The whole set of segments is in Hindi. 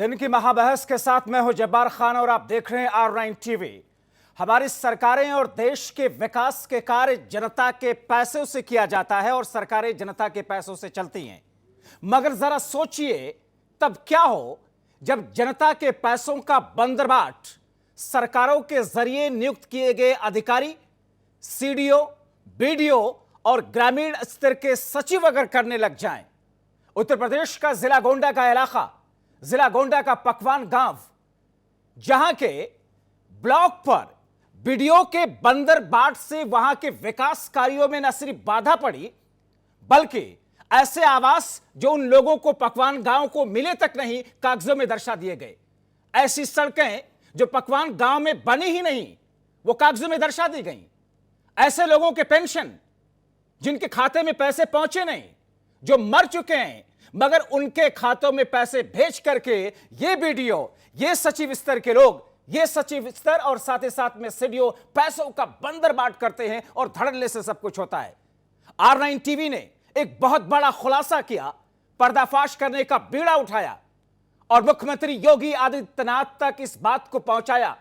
दिन की महाबहस के साथ मैं हूं जब्बार खान और आप देख रहे हैं R9 टीवी। हमारी सरकारें और देश के विकास के कार्य जनता के पैसों से किया जाता है और सरकारें जनता के पैसों से चलती हैं। मगर जरा सोचिए तब क्या हो जब जनता के पैसों का बंदरबाट सरकारों के जरिए नियुक्त किए गए अधिकारी, सीडीओ, बीडीओ और ग्रामीण स्तर के सचिव अगर करने लग जाएं। उत्तर प्रदेश का जिला गोंडा का इलाका, जिला गोंडा का पकवान गांव, जहां के ब्लॉक पर बीडीओ के बंदरबाट से वहां के विकास कार्यों में न सिर्फ बाधा पड़ी बल्कि ऐसे आवास जो उन लोगों को पकवान गांव को मिले तक नहीं, कागजों में दर्शा दिए गए। ऐसी सड़कें जो पकवान गांव में बनी ही नहीं, वो कागजों में दर्शा दी गई। ऐसे लोगों के पेंशन जिनके खाते में पैसे पहुंचे नहीं, जो मर चुके हैं मगर उनके खातों में पैसे भेज करके ये बीडीओ, ये सचिव स्तर के लोग, ये सचिव स्तर और साथ ही साथ में सीडीओ पैसों का बंदरबाट करते हैं और धड़ल्ले से सब कुछ होता है। R9 टीवी ने एक बहुत बड़ा खुलासा किया, पर्दाफाश करने का बीड़ा उठाया और मुख्यमंत्री योगी आदित्यनाथ तक इस बात को पहुंचाया।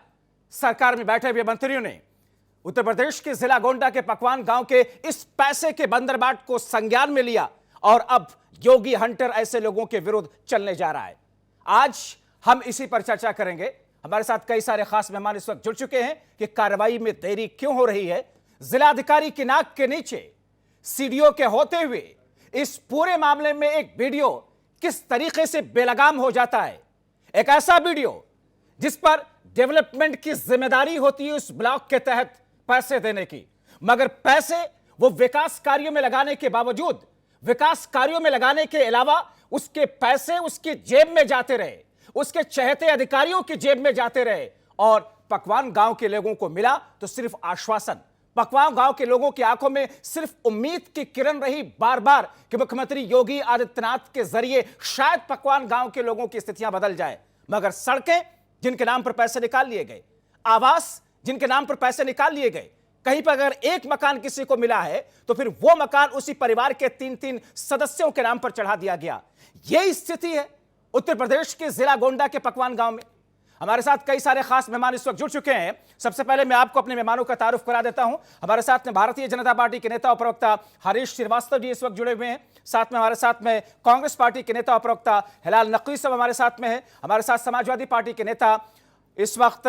सरकार में बैठे हुए मंत्रियों ने उत्तर प्रदेश के जिला गोंडा के पकवान गांव के इस पैसे के बंदरबाट को संज्ञान में लिया और अब योगी हंटर ऐसे लोगों के विरुद्ध चलने जा रहा है। आज हम इसी पर चर्चा करेंगे। हमारे साथ कई सारे खास मेहमान इस वक्त जुड़ चुके हैं कि कार्रवाई में देरी क्यों हो रही है, जिलाधिकारी की नाक के नीचे सीडीओ के होते हुए इस पूरे मामले में एक वीडियो किस तरीके से बेलगाम हो जाता है। एक ऐसा वीडियो जिस पर डेवलपमेंट की जिम्मेदारी होती है उस ब्लॉक के तहत पैसे देने की, मगर पैसे वो विकास कार्यों में लगाने के बावजूद, विकास कार्यों में लगाने के अलावा उसके पैसे उसकी जेब में जाते रहे, उसके चहेते अधिकारियों की जेब में जाते रहे और पकवान गांव के लोगों को मिला तो सिर्फ आश्वासन। पकवान गांव के लोगों की आंखों में सिर्फ उम्मीद की किरण रही बार बार कि मुख्यमंत्री योगी आदित्यनाथ के जरिए शायद पकवान गांव के लोगों की स्थितियां बदल जाए। मगर सड़कें जिनके नाम पर पैसे निकाल लिए गए, आवास जिनके नाम पर पैसे निकाल लिए गए, कहीं पर अगर एक मकान किसी को मिला है तो फिर वो मकान उसी परिवार के 3-3 सदस्यों के नाम पर चढ़ा दिया गया। यह स्थिति है उत्तर प्रदेश के जिला गोंडा के पकवान गांव में। हमारे साथ कई सारे खास मेहमान इस वक्त जुड़ चुके हैं। सबसे पहले मैं आपको अपने मेहमानों का तारुफ करा देता हूं। हमारे साथ में भारतीय जनता पार्टी के नेता और प्रवक्ता हरीश श्रीवास्तव जी इस वक्त जुड़े हुए हैं। साथ में हमारे साथ में कांग्रेस पार्टी के नेता और प्रवक्ता हिलाल नकवी साहब हमारे साथ में है। हमारे साथ समाजवादी पार्टी के नेता इस वक्त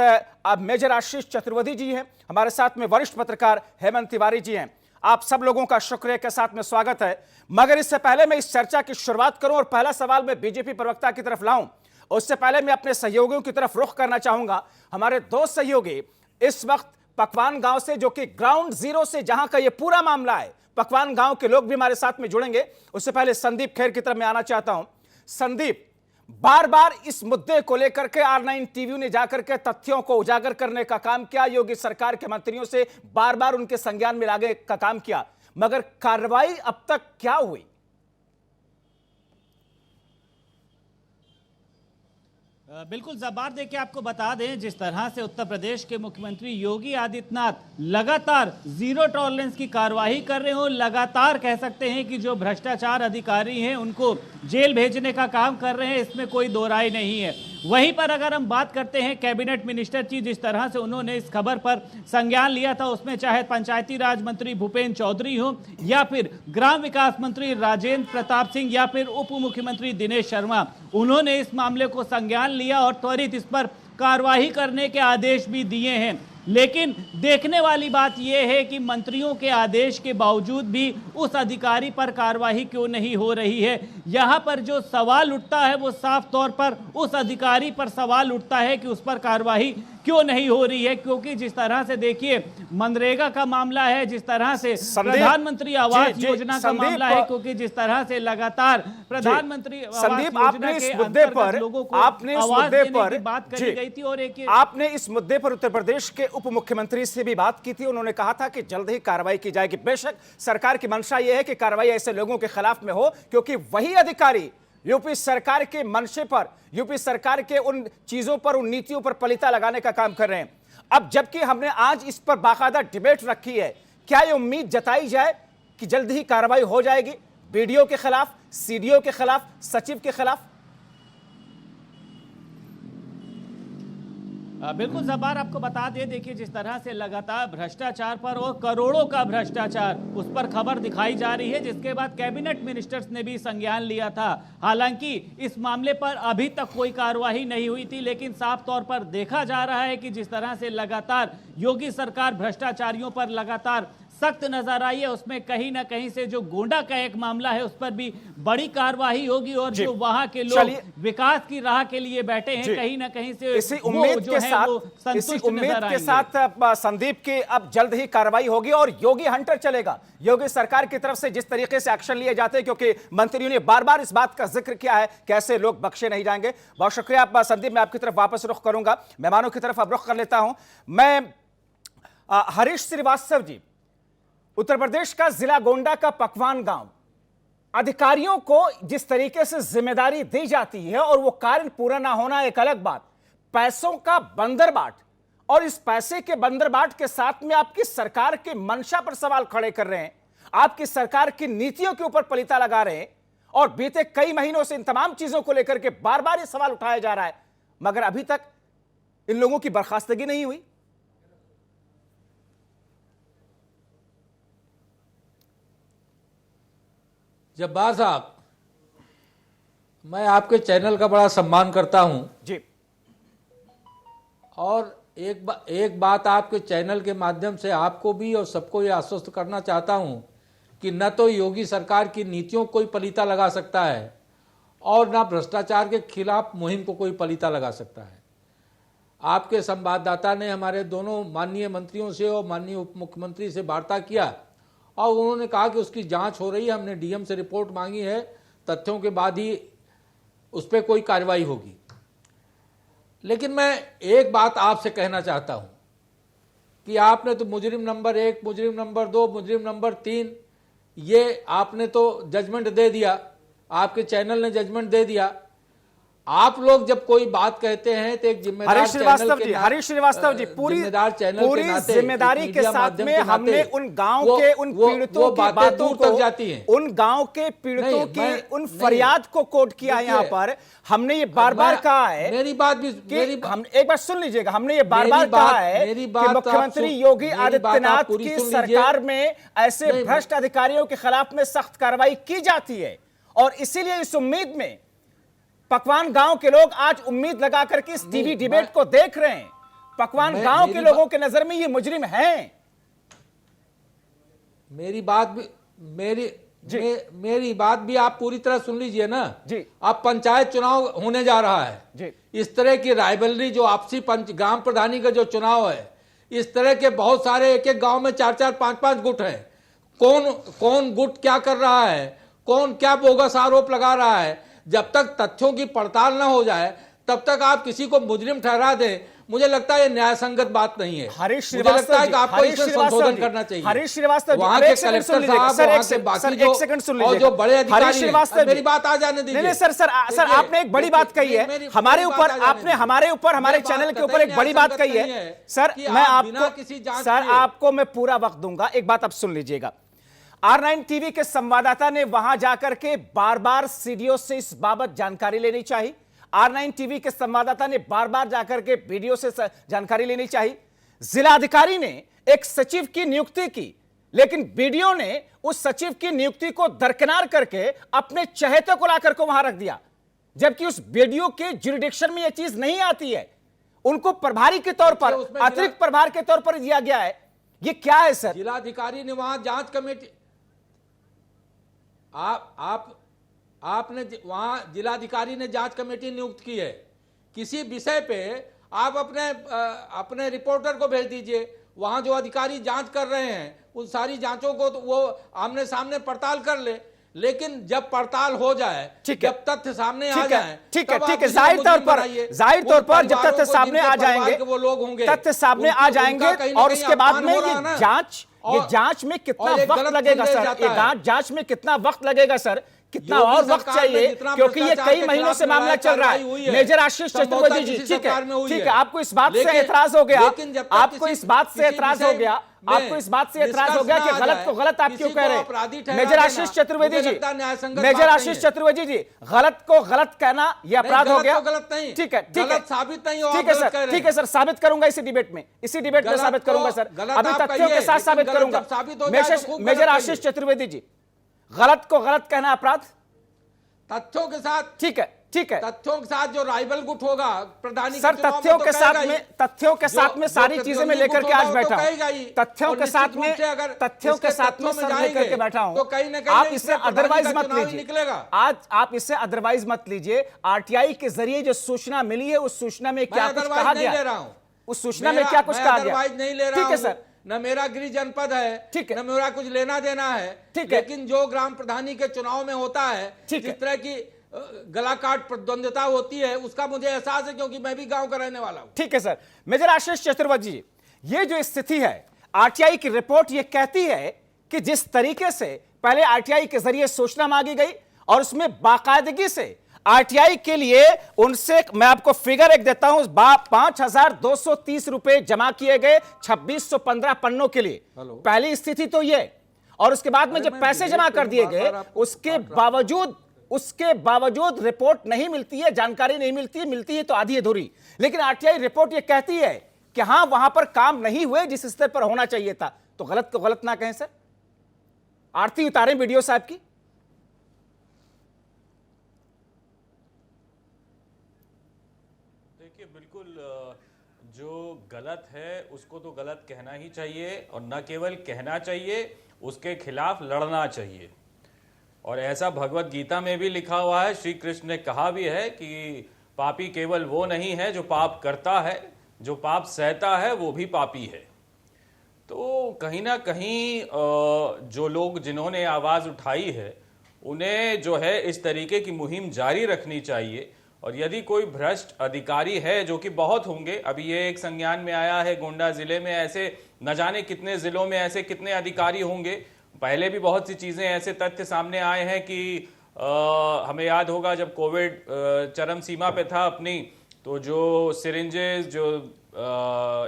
मेजर आशीष चतुर्वेदी जी हैं। हमारे साथ में वरिष्ठ पत्रकार हेमंत तिवारी जी हैं। आप सब लोगों का शुक्रिया के साथ में स्वागत है। मगर इससे पहले मैं इस चर्चा की शुरुआत करूं और पहला सवाल मैं बीजेपी प्रवक्ता की तरफ लाऊं, उससे पहले मैं अपने सहयोगियों की तरफ रुख करना चाहूंगा। हमारे दो सहयोगी इस वक्त पकवान गांव से, जो कि ग्राउंड जीरो से जहां का ये पूरा मामला है, पकवान गांव के लोग भी हमारे साथ में जुड़ेंगे। उससे पहले संदीप खेर की तरफ मैं आना चाहता हूं। संदीप, बार बार इस मुद्दे को लेकर के R9 टीवी ने जाकर के तथ्यों को उजागर करने का काम किया, योगी सरकार के मंत्रियों से बार बार उनके संज्ञान में लाने का काम किया, मगर कार्रवाई अब तक क्या हुई? बिल्कुल जब्बार, देखिए आपको बता दें, जिस तरह से उत्तर प्रदेश के मुख्यमंत्री योगी आदित्यनाथ लगातार जीरो टॉलरेंस की कार्रवाई कर रहे हो, लगातार कह सकते हैं कि जो भ्रष्टाचार अधिकारी हैं उनको जेल भेजने का काम कर रहे हैं, इसमें कोई दो राय नहीं है। वहीं पर अगर हम बात करते हैं कैबिनेट मिनिस्टर की, जिस तरह से उन्होंने इस खबर पर संज्ञान लिया था, उसमें चाहे पंचायती राज मंत्री भूपेंद्र चौधरी हो या फिर ग्राम विकास मंत्री राजेंद्र प्रताप सिंह या फिर उप मुख्यमंत्री दिनेश शर्मा, उन्होंने इस मामले को संज्ञान लिया और त्वरित इस पर कार्रवाई करने के आदेश भी दिए हैं। लेकिन देखने वाली बात यह है कि मंत्रियों के आदेश के बावजूद भी उस अधिकारी पर कार्रवाई क्यों नहीं हो रही है। यहां पर जो सवाल उठता है वो साफ तौर पर उस अधिकारी पर सवाल उठता है कि उस पर कार्रवाई क्यों नहीं हो रही है, क्योंकि जिस तरह से देखिए मनरेगा का मामला है, जिस तरह से प्रधानमंत्री आवास योजना का मामला है, क्योंकि जिस तरह से लगातार प्रधानमंत्री आवास योजना के अंतर्गत लोगों को आवास देने की बात करी गई थी और एक आपने इस मुद्दे पर उत्तर प्रदेश के उप मुख्यमंत्री से भी बात की थी। उन्होंने कहा था कि जल्द ही कार्रवाई की जाएगी। बेशक सरकार की मंशा यह है कि कार्रवाई ऐसे लोगों के खिलाफ में हो क्योंकि वही अधिकारी यूपी सरकार के मंशे पर, यूपी सरकार के उन चीजों पर, उन नीतियों पर पलीता लगाने का काम कर रहे हैं। अब जबकि हमने आज इस पर बाकायदा डिबेट रखी है, क्या यह उम्मीद जताई जाए कि जल्द ही कार्रवाई हो जाएगी बीडीओ के खिलाफ, सीडीओ के खिलाफ, सचिव के खिलाफ? बिल्कुल जब्बार, आपको बता दें, देखिए जिस तरह से लगातार भ्रष्टाचार पर और करोड़ों का भ्रष्टाचार उस पर खबर दिखाई जा रही है, जिसके बाद कैबिनेट मिनिस्टर्स ने भी संज्ञान लिया था। हालांकि इस मामले पर अभी तक कोई कार्रवाई नहीं हुई थी, लेकिन साफ तौर पर देखा जा रहा है कि जिस तरह से लगातार योगी सरकार भ्रष्टाचारियों पर लगातार सख्त नजर आई है, उसमें कहीं ना कहीं से जो गोंडा का एक मामला है उस पर भी बड़ी कार्रवाई होगी। और जो वहां के लोग विकास की राह के लिए बैठे हैं, कहीं ना कहीं से इसी उम्मीद के साथ संदीप की अब जल्द ही कार्रवाई होगी और योगी हंटर चलेगा। योगी सरकार की तरफ से जिस तरीके से एक्शन लिए जाते हैं, क्योंकि मंत्रियों ने बार बार इस बात का जिक्र किया है कि ऐसे लोग बख्शे नहीं जाएंगे। बहुत शुक्रिया संदीप, मैं आपकी तरफ वापस रुख करूंगा, मेहमानों की तरफ अब रुख कर लेता हूं। मैं हरीश श्रीवास्तव जी, उत्तर प्रदेश का जिला गोंडा का पकवान गांव, अधिकारियों को जिस तरीके से जिम्मेदारी दी जाती है और वो कार्य पूरा ना होना एक अलग बात, पैसों का बंदरबाट, और इस पैसे के बंदरबाट के साथ में आपकी सरकार की मंशा पर सवाल खड़े कर रहे हैं, आपकी सरकार की नीतियों के ऊपर पलीता लगा रहे हैं। और बीते कई महीनों से इन तमाम चीजों को लेकर के बार बार ये सवाल उठाया जा रहा है, मगर अभी तक इन लोगों की बर्खास्तगी नहीं हुई। जब्बार साहब, मैं आपके चैनल का बड़ा सम्मान करता हूं जी, और एक बात आपके चैनल के माध्यम से आपको भी और सबको ये आश्वस्त करना चाहता हूं कि न तो योगी सरकार की नीतियों को कोई पलीता लगा सकता है और न भ्रष्टाचार के खिलाफ मुहिम को कोई पलीता लगा सकता है। आपके संवाददाता ने हमारे दोनों माननीय मंत्रियों से और माननीय उप मुख्यमंत्री से वार्ता किया और उन्होंने कहा कि उसकी जांच हो रही है, हमने डीएम से रिपोर्ट मांगी है, तथ्यों के बाद ही उस पर कोई कार्रवाई होगी। लेकिन मैं एक बात आपसे कहना चाहता हूं कि आपने तो मुजरिम नंबर 1, मुजरिम नंबर 2, मुजरिम नंबर 3, ये आपने तो जजमेंट दे दिया, आपके चैनल ने जजमेंट दे दिया। आप लोग जब कोई बात कहते हैं तो एक जिम्मेदार हरीश श्रीवास्तव जी पूरी जिम्मेदारी के साथ में हमने उन गांव के उन पीड़ितों की बातों को जाती हैं, उन गांव के पीड़ितों की उन फरियाद को कोट किया है। यहाँ पर हमने ये बार बार कहा है, मेरी बात भी हम एक बार सुन लीजिएगा, हमने ये बार बार कहा है कि मुख्यमंत्री योगी आदित्यनाथ की सरकार में ऐसे भ्रष्ट अधिकारियों के खिलाफ में सख्त कार्रवाई की जाती है। और इसीलिए इस उम्मीद में पकवान गांव के लोग आज उम्मीद लगा करके इस टीवी डिबेट को देख रहे हैं। पकवान गांव के लोगों के नजर में ये मुजरिम हैं। मेरी बात भी आप पूरी तरह सुन लीजिए ना जी। अब पंचायत चुनाव होने जा रहा है जी। इस तरह की राइवलरी जो आपसी ग्राम प्रधानी का जो चुनाव है, इस तरह के बहुत सारे एक एक गांव में 4-4, 5-5 गुट हैं। कौन गुट क्या कर रहा है, कौन क्या बोगस आरोप लगा रहा है, जब तक तथ्यों की पड़ताल न हो जाए तब तक आप किसी को मुजरिम ठहरा दें, मुझे लगता है ये न्याय संगत बात नहीं है। हरीश श्रीवास्तव जी, आपको इसमें संशोधन करना चाहिए। हरीश श्रीवास्तव वहां के कलेक्टर साहब, वहां के बाकी और जो बड़े अधिकारी हैं, मेरी बात आ जाने दीजिए। नहीं सर, आपने एक बड़ी बात कही है हमारे ऊपर, आपने हमारे ऊपर, हमारे चैनल के ऊपर एक बड़ी बात कही है। सर मैं आपको मैं पूरा वक्त दूंगा, एक बात आप सुन लीजिएगा। R9 टीवी के संवाददाता ने वहां जाकर के बार बार सीडीओ से इस बाबत जानकारी लेनी चाहिए। R9 टीवी के संवाददाता ने बार बार जाकर के बीडीओ से जानकारी लेनी चाहिए। जिलाधिकारी ने एक सचिव की नियुक्ति की, लेकिन बीडीओ ने उस सचिव की नियुक्ति को दरकिनार करके अपने चहेते को लाकर को वहां रख दिया, जबकि उस बीडीओ के ज्यूरिडिक्शन में यह चीज नहीं आती है। उनको प्रभारी के तौर पर, अतिरिक्त प्रभार के तौर पर दिया गया है। यह क्या है सर? जिलाधिकारी ने वहां जांच कमेटी, आपने वहां जिलाधिकारी ने जांच कमेटी नियुक्त की है। किसी विषय पे आप अपने रिपोर्टर को भेज दीजिए, वहां जो अधिकारी जांच कर रहे हैं उन सारी जांचों को तो वो आमने सामने पड़ताल कर ले। लेकिन जब पड़ताल हो जाए, जब तथ्य सामने आ जाए, ठीक है, जाहिर तौर पर जब तथ्य सामने आ जाएंगे, वो लोग होंगे, तथ्य सामने आ जाएंगे और उसके बाद में ये जांच में कितना वक्त लगेगा सर? ये जांच में कितना वक्त लगेगा सर कितना योगी और वक्त सरकार में चाहिए, जितना क्योंकि ये भ्रष्टाचार कई के महीनों खिलाफ से मामला चल रहा कार्रवाई हुई है। है, मेजर आशीष संभवतः चतुर्वेदी जी, किसी ठीक सरकार में है, हुई ठीक है। है, आपको इस बात से लेकिन- एतराज हो गया, लेकिन जब तक आपको किसी- इस बात से किसी एतराज हो विषय गया, में आपको इस बात से एतराज हो निष्कर्ष गया ना कि आ गलत जाए, को गलत आप किसी क्यों को कह रहे अपराधी हैं? ठहरा मेजर देना, आशीष चतुर्वेदी मुझे जी, लगता है न्यायसंगत मेजर बात आशीष नहीं है। चतुर्वेदी जी, गलत को गलत कहना यह अपराध हो गलत गया। तो गलत नहीं, ठीक है, ठीक है, गलत साबित नहीं हो, आप ठीक है गलत कह सर, रहे हैं। ठीक है सर, साबित करूंगा इसी डिबेट में, इसी डिबेट में गलत साबित को करूंगा सर, गलत अभी आप तथ्यों के कहिए, साथ साबित लेकिन गलत करूंगा। जब साबित हो जाए तो खूब गलत मेजर कहिए। आशीष चतुर्वेदी जी, गलत को गलत कहना अपराध, तथ्यों के साथ, ठीक है, ठीक है तथ्यों के साथ जो राइवल गुट होगा प्रधानी सर, तथ्यों के साथ में, तथ्यों के साथ में सारी चीजें मैं लेकर के आज बैठा हूं, तथ्यों के साथ में, तथ्यों के साथ में सर लेकर के बैठा हूं, तो कहीं ना कहीं आप इससे अदरवाइज मत लीजिए, निकलेगा। आज आप इससे अदरवाइज मत लीजिए। आरटीआई के जरिए जो सूचना मिली है, उस सूचना में क्या कुछ कहा गया, उस सूचना में क्या कुछ कहा गया, नहीं ले रहा ठीक है सर, न मेरा गृह जनपद है, ठीक है, न मेरा कुछ लेना देना है, ठीक है, लेकिन जो ग्राम प्रधानी के चुनाव में होता है, ठीक है, जिस तरह की गला काट प्रतिद्वंदिता होती है, उसका मुझे एहसास है, क्योंकि मैं भी गांव का रहने वाला हूं। ठीक है सर। मेजर आशीष चतुर्वेदी जी, ये जो स्थिति है, आरटीआई की रिपोर्ट ये कहती है कि जिस तरीके से पहले आरटीआई के जरिए सूचना मांगी गई और उसमें बाकायदगी से आरटीआई के लिए उनसे, मैं आपको फिगर एक देता हूं, 5,230 रुपए जमा किए गए 2615 पन्नों के लिए। पहली स्थिति तो ये, और उसके बाद में जब पैसे जमा कर दिए गए, उसके बावजूद रिपोर्ट नहीं मिलती है, जानकारी नहीं मिलती है, मिलती है तो आधी अधूरी। लेकिन आरटीआई रिपोर्ट ये कहती है कि हां वहां पर काम नहीं हुए जिस स्तर पर होना चाहिए था। तो गलत को गलत ना कहें सर। आरती उतारें वीडियो साहब की। देखिए, बिल्कुल जो गलत है उसको तो गलत कहना ही चाहिए, और न केवल कहना चाहिए, उसके खिलाफ लड़ना चाहिए। और ऐसा भगवत गीता में भी लिखा हुआ है, श्री कृष्ण ने कहा भी है कि पापी केवल वो नहीं है जो पाप करता है, जो पाप सहता है वो भी पापी है। तो कहीं ना कहीं जो लोग जिन्होंने आवाज़ उठाई है, उन्हें जो है इस तरीके की मुहिम जारी रखनी चाहिए। और यदि कोई भ्रष्ट अधिकारी है, जो कि बहुत होंगे, अभी ये एक संज्ञान में आया है गोंडा जिले में, ऐसे न जाने कितने जिलों में ऐसे कितने अधिकारी होंगे। पहले भी बहुत सी चीज़ें ऐसे तथ्य सामने आए हैं कि हमें याद होगा जब कोविड चरम सीमा पे था अपनी, तो जो सिरिंजेस, जो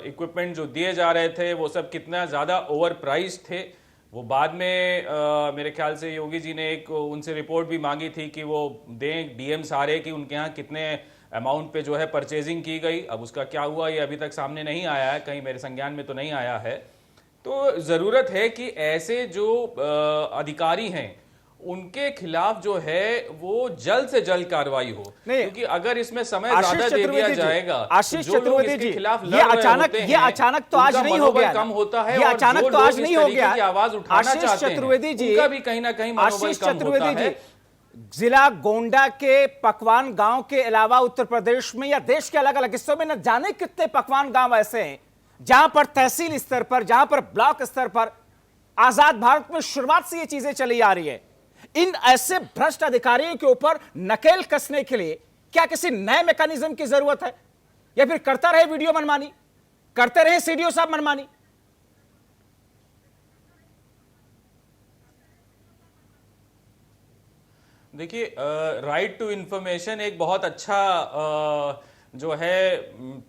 इक्विपमेंट जो दिए जा रहे थे, वो सब कितना ज़्यादा ओवर प्राइस थे। वो बाद में मेरे ख्याल से योगी जी ने एक उनसे रिपोर्ट भी मांगी थी कि वो दें डीएम सारे कि उनके यहाँ कितने अमाउंट पे जो है परचेजिंग की गई। अब उसका क्या हुआ ये अभी तक सामने नहीं आया है, कहीं मेरे संज्ञान में तो नहीं आया है। तो ज़रूरत है कि ऐसे जो अधिकारी हैं उनके खिलाफ जो है वो जल्द से जल्द कार्रवाई हो, क्योंकि अगर इसमें समय ज्यादा दे दिया जाएगा, आशीष चतुर्वेदी जी, ये अचानक तो आज नहीं हो गया, कम होता है, ये अचानक तो आज नहीं हो गया। आवाज उठाना चाहते हैं, उनका भी कहीं ना कहीं मनोबल कम होता है। जिला गोंडा के पकवान गांव के अलावा उत्तर प्रदेश में या देश के अलग अलग हिस्सों में न जाने कितने पकवान गांव ऐसे हैं जहां पर तहसील स्तर पर, जहां पर ब्लॉक स्तर पर आजाद भारत में शुरुआत से ये चीजें चली आ रही है। इन ऐसे भ्रष्ट अधिकारियों के ऊपर नकेल कसने के लिए क्या किसी नए मैकेनिज्म की जरूरत है, या फिर करता रहे वीडियो मनमानी, करते रहे सीडीओ साहब मनमानी? देखिए, राइट टू इंफॉर्मेशन एक बहुत अच्छा जो है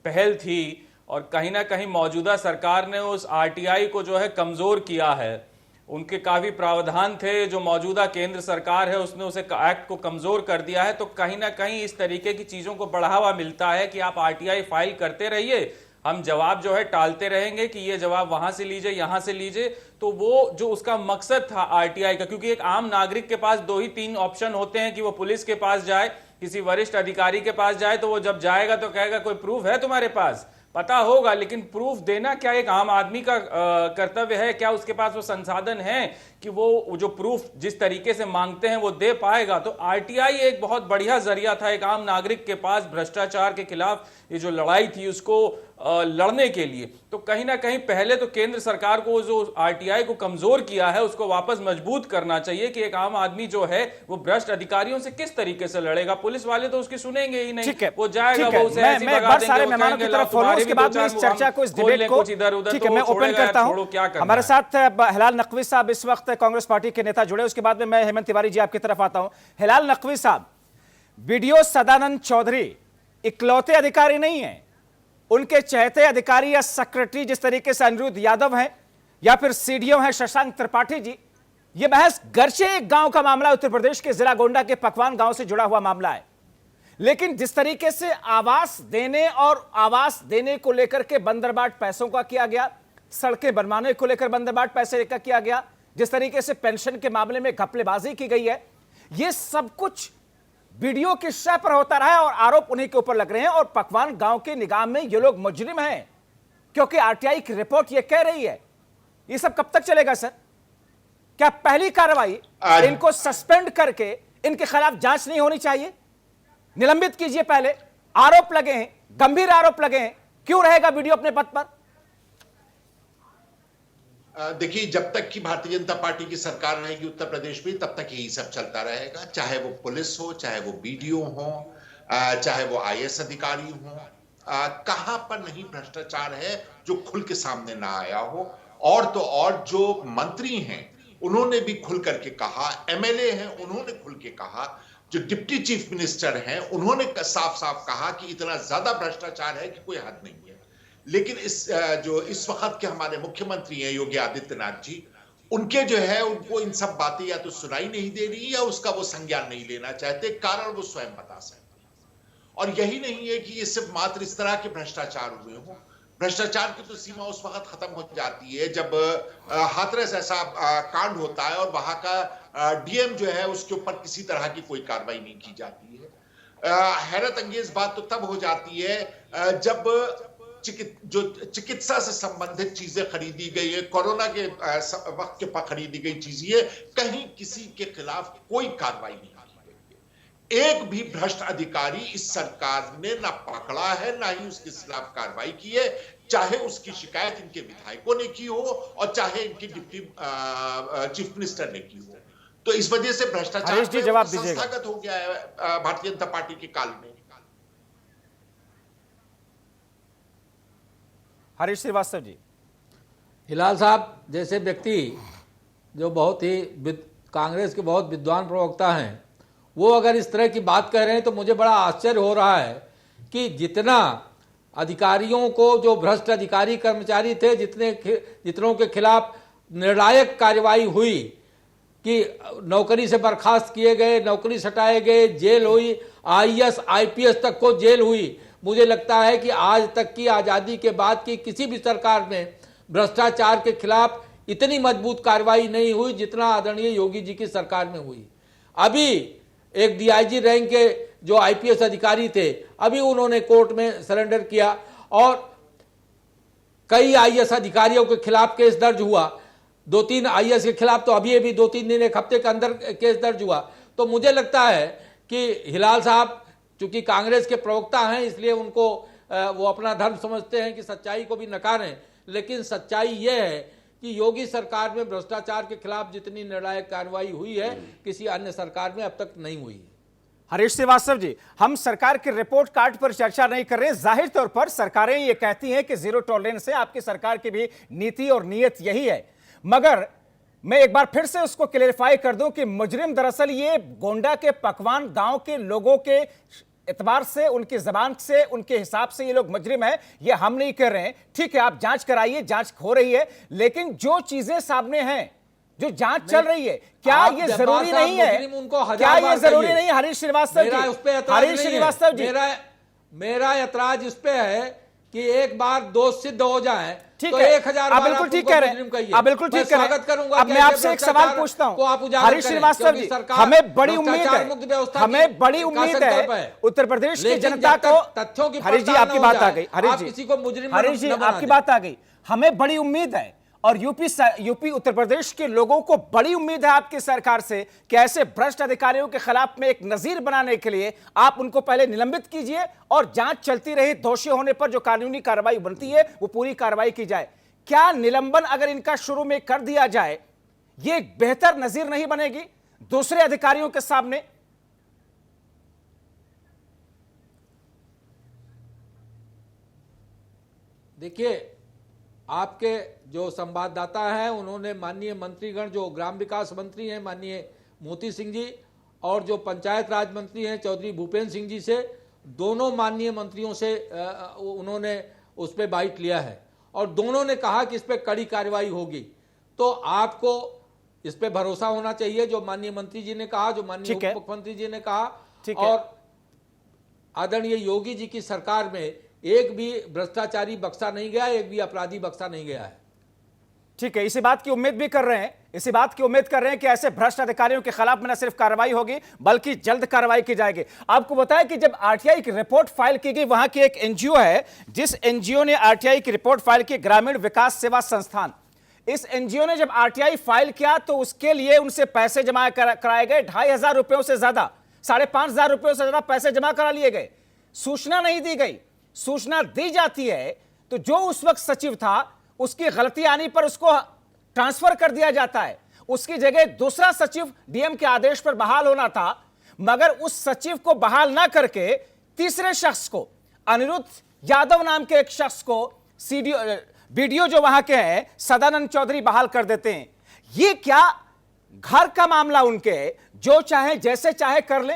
पहल थी, और कहीं ना कहीं मौजूदा सरकार ने उस आरटीआई को जो है कमजोर किया है। उनके काफी प्रावधान थे, जो मौजूदा केंद्र सरकार है उसने उसे एक्ट को कमजोर कर दिया है। तो कहीं ना कहीं इस तरीके की चीजों को बढ़ावा मिलता है कि आप आरटीआई फाइल करते रहिए, हम जवाब जो है टालते रहेंगे कि ये जवाब वहां से लीजिए, यहां से लीजिए। तो वो जो उसका मकसद था आरटीआई का, क्योंकि एक आम नागरिक के पास 2 ही 3 ऑप्शन होते हैं कि वो पुलिस के पास जाए, किसी वरिष्ठ अधिकारी के पास जाए, तो वो जब जाएगा तो कहेगा कोई प्रूफ है तुम्हारे पास, पता होगा, लेकिन प्रूफ देना क्या एक आम आदमी का कर्तव्य है? क्या उसके पास वो संसाधन है कि वो जो प्रूफ जिस तरीके से मांगते हैं वो दे पाएगा? तो आरटीआई एक बहुत बढ़िया जरिया था एक आम नागरिक के पास भ्रष्टाचार के खिलाफ ये जो लड़ाई थी उसको लड़ने के लिए। तो कहीं ना कहीं पहले तो केंद्र सरकार को जो आरटीआई को कमजोर किया है उसको वापस मजबूत करना चाहिए कि एक आम आदमी जो है वो भ्रष्ट अधिकारियों से किस तरीके से लड़ेगा। पुलिस वाले तो उसकी सुनेंगे ही नहीं, वो जाएगा, वो उसे ऐसी भगा देंगे, वो कहेंगे ला तुम्हारे भी दो चार चर्चा को, इस डिबेट को, इधर उधर, ठीक है, मैं ओपन करता हूं। हमारे साथ हिलाल नकवी साहब इस वक्त से कांग्रेस पार्टी के नेता जुड़े, उसके बाद में मैं हेमंत तिवारी जी आपकी तरफ आता हूं। हिलाल नकवी साहब, वीडियो सदानंद चौधरी इकलौते अधिकारी नहीं है, उनके चहेते अधिकारी या सेक्रेटरी जिस तरीके से अनिरुद्ध यादव हैं या फिर सीडीओ हैं शशांक त्रिपाठी जी, यह महज गर्चे एक गांव का मामला, उत्तर प्रदेश के जिला गोंडा के पकवान गांव से जुड़ा हुआ मामला है। लेकिन जिस तरीके से आवास देने और आवास देने को लेकर के बंदरबाट पैसों का किया गया, सड़कें बनवाने को लेकर बंदरबाट पैसे का किया गया, जिस तरीके से पेंशन के मामले में घपलेबाजी की गई है, यह सब कुछ वीडियो के शय पर होता रहा है और आरोप उन्हीं के ऊपर लग रहे हैं। और पकवान गांव के निगाह में ये लोग मुजरिम हैं, क्योंकि आरटीआई की रिपोर्ट ये कह रही है। ये सब कब तक चलेगा सर? क्या पहली कार्रवाई इनको सस्पेंड करके इनके खिलाफ जांच नहीं होनी चाहिए? निलंबित कीजिए। पहले आरोप लगे हैं, गंभीर आरोप लगे हैं, क्यों रहेगा वीडियो अपने पद पर? देखिए, जब तक कि भारतीय जनता पार्टी की सरकार रहेगी उत्तर प्रदेश में, तब तक यही सब चलता रहेगा। चाहे वो पुलिस हो, चाहे वो बीडीओ हो, चाहे वो आईएएस अधिकारी हो, कहां पर नहीं भ्रष्टाचार है जो खुल के सामने ना आया हो। और तो और जो मंत्री हैं उन्होंने भी खुल करके कहा, एमएलए हैं उन्होंने खुल के कहा, जो डिप्टी चीफ मिनिस्टर हैं उन्होंने साफ साफ कहा कि इतना ज्यादा भ्रष्टाचार है कि कोई हद नहीं है। लेकिन इस वक्त के हमारे मुख्यमंत्री हैं योगी आदित्यनाथ जी, उनके जो है उनको इन सब बातें या तो सुनाई नहीं दे रही या उसका वो संज्ञान नहीं लेना चाहते। कारण वो स्वयं बता सकते हैं। और यही नहीं है कि ये सिर्फ मात्र इस तरह के भ्रष्टाचार हुए हों। भ्रष्टाचार की तो सीमा उस वक्त खत्म हो जाती है जब हाथरस ऐसा कांड होता है और वहां का डीएम जो है उसके ऊपर किसी तरह की कोई कार्रवाई नहीं की जाती है। हैरत अंगेज बात तो तब हो जाती है जब जो चिकित्सा से संबंधित चीजें खरीदी गई है, कोरोना के वक्त के खरीदी गई चीजें, कहीं किसी के खिलाफ कोई कार्रवाई नहीं की गई है। एक भी भ्रष्ट अधिकारी इस सरकार ने ना पकड़ा है, ना ही उसके खिलाफ कार्रवाई की है, चाहे उसकी शिकायत इनके विधायकों ने की हो और चाहे इनके डिप्टी चीफ मिनिस्टर ने की हो। तो इस वजह से भ्रष्टाचार संस्थागत हो गया है भारतीय जनता पार्टी के काल में। हरीश श्रीवास्तव जी, हिलाल साहब जैसे व्यक्ति जो बहुत ही कांग्रेस के बहुत विद्वान प्रवक्ता हैं, वो अगर इस तरह की बात कह रहे हैं तो मुझे बड़ा आश्चर्य हो रहा है कि जितना अधिकारियों को, जो भ्रष्ट अधिकारी कर्मचारी थे, जितनों के खिलाफ निर्णायक कार्रवाई हुई कि नौकरी से बर्खास्त किए गए, नौकरी से हटाए गए, जेल हुई, आईएएस आईपीएस तक को जेल हुई। मुझे लगता है कि आज तक की आज़ादी के बाद की किसी भी सरकार में भ्रष्टाचार के खिलाफ इतनी मजबूत कार्रवाई नहीं हुई जितना आदरणीय योगी जी की सरकार में हुई। अभी एक डीआईजी रैंक के जो आईपीएस अधिकारी थे, अभी उन्होंने कोर्ट में सरेंडर किया और कई आईएएस अधिकारियों के खिलाफ केस दर्ज हुआ। 2-3 आईएएस के खिलाफ तो अभी 2-3 दिन, एक हफ्ते के अंदर केस दर्ज हुआ। तो मुझे लगता है कि हिलाल साहब चूंकि कांग्रेस के प्रवक्ता हैं, इसलिए उनको वो अपना धर्म समझते हैं कि सच्चाई को भी नकारें, लेकिन सच्चाई ये है कि योगी सरकार में भ्रष्टाचार के खिलाफ जितनी निर्णायक कार्रवाई हुई है किसी अन्य सरकार में अब तक नहीं हुई। हरीश श्रीवास्तव जी, हम सरकार के रिपोर्ट कार्ड पर चर्चा नहीं कर रहे हैं। जाहिर तौर पर सरकारें ये कहती हैं कि जीरो टॉलरेंस है, आपकी सरकार की भी नीति और नीयत यही है। मगर मैं एक बार फिर से उसको क्लेरिफाई कर दूं कि मुजरिम दरअसल ये गोंडा के पकवान गांव के लोगों के एतबार से, उनकी जबान से, उनके हिसाब से ये लोग मुजरिम हैं, ये हम नहीं कर रहे हैं। ठीक है, आप जांच कराइए, जांच हो रही है, लेकिन जो चीजें सामने हैं, जो जांच चल रही है, क्या ये जरूरी नहीं है? क्या ये जरूरी नहीं? हरीश श्रीवास्तव जी, हरीश श्रीवास्तव जी, मेरा ऐतराज इस पे है कि एक बार दोष सिद्ध हो जाए तो है। 1000 आप बिल्कुल ठीक कह रहे हैं, आप बिल्कुल ठीक कह रहे हैं। अब मैं आपसे एक सवाल पूछता हूं हरीश श्रीवास्तव जी, हमें बड़ी उम्मीद है, हमें बड़ी उम्मीद है उत्तर प्रदेश की जनता को। तथ्यों की हरीश जी आपकी बात आ गई, हरीश जी, किसी को मुजरिम हरीश जी आपकी बात आ गई। हमें बड़ी उम्मीद है और यूपी उत्तर प्रदेश के लोगों को बड़ी उम्मीद है आपकी सरकार से कि ऐसे भ्रष्ट अधिकारियों के खिलाफ में एक नजीर बनाने के लिए आप उनको पहले निलंबित कीजिए और जांच चलती रही, दोषी होने पर जो कानूनी कार्रवाई बनती है वो पूरी कार्रवाई की जाए। क्या निलंबन अगर इनका शुरू में कर दिया जाए, ये एक बेहतर नजीर नहीं बनेगी दूसरे अधिकारियों के सामने? देखिए, आपके जो संवाददाता हैं उन्होंने माननीय मंत्रीगण, जो ग्राम विकास मंत्री हैं माननीय मोती सिंह जी और जो पंचायत राज मंत्री हैं चौधरी भूपेंद्र सिंह जी से, दोनों माननीय मंत्रियों से उन्होंने उस पर बाइट लिया है और दोनों ने कहा कि इस पर कड़ी कार्रवाई होगी। तो आपको इस पे भरोसा होना चाहिए जो माननीय मंत्री जी ने कहा, जो माननीय उप मुख्यमंत्री जी ने कहा, और आदरणीय योगी जी की सरकार में एक भी भ्रष्टाचारी बख्शा नहीं गया, एक भी अपराधी बख्शा नहीं गया है। ठीक है, इसी बात की उम्मीद भी कर रहे हैं, इसी बात की उम्मीद कर रहे हैं कि ऐसे भ्रष्ट अधिकारियों के खिलाफ में न सिर्फ कार्रवाई होगी बल्कि जल्द कार्रवाई की जाएगी। आपको बताया कि जब आरटीआई की रिपोर्ट फाइल की गई, वहां की एक एनजीओ है, जिस एनजीओ ने आरटीआई की रिपोर्ट फाइल की, ग्रामीण विकास सेवा संस्थान, इस एनजीओ ने जब आरटीआई फाइल किया तो उसके लिए उनसे पैसे जमा कराए गए 2,500 रुपयों से ज्यादा, 5,500 रुपयों से ज्यादा पैसे जमा करा लिए गए। सूचना नहीं दी गई। सूचना दी जाती है तो जो उस वक्त सचिव था उसकी गलती आने पर उसको ट्रांसफर कर दिया जाता है, उसकी जगह दूसरा सचिव डीएम के आदेश पर बहाल होना था, मगर उस सचिव को बहाल ना करके तीसरे शख्स को, अनिरुद्ध यादव नाम के एक शख्स को बीडीओ जो वहां के हैं सदानंद चौधरी बहाल कर देते हैं। ये क्या घर का मामला उनके, जो चाहे जैसे चाहे कर ले,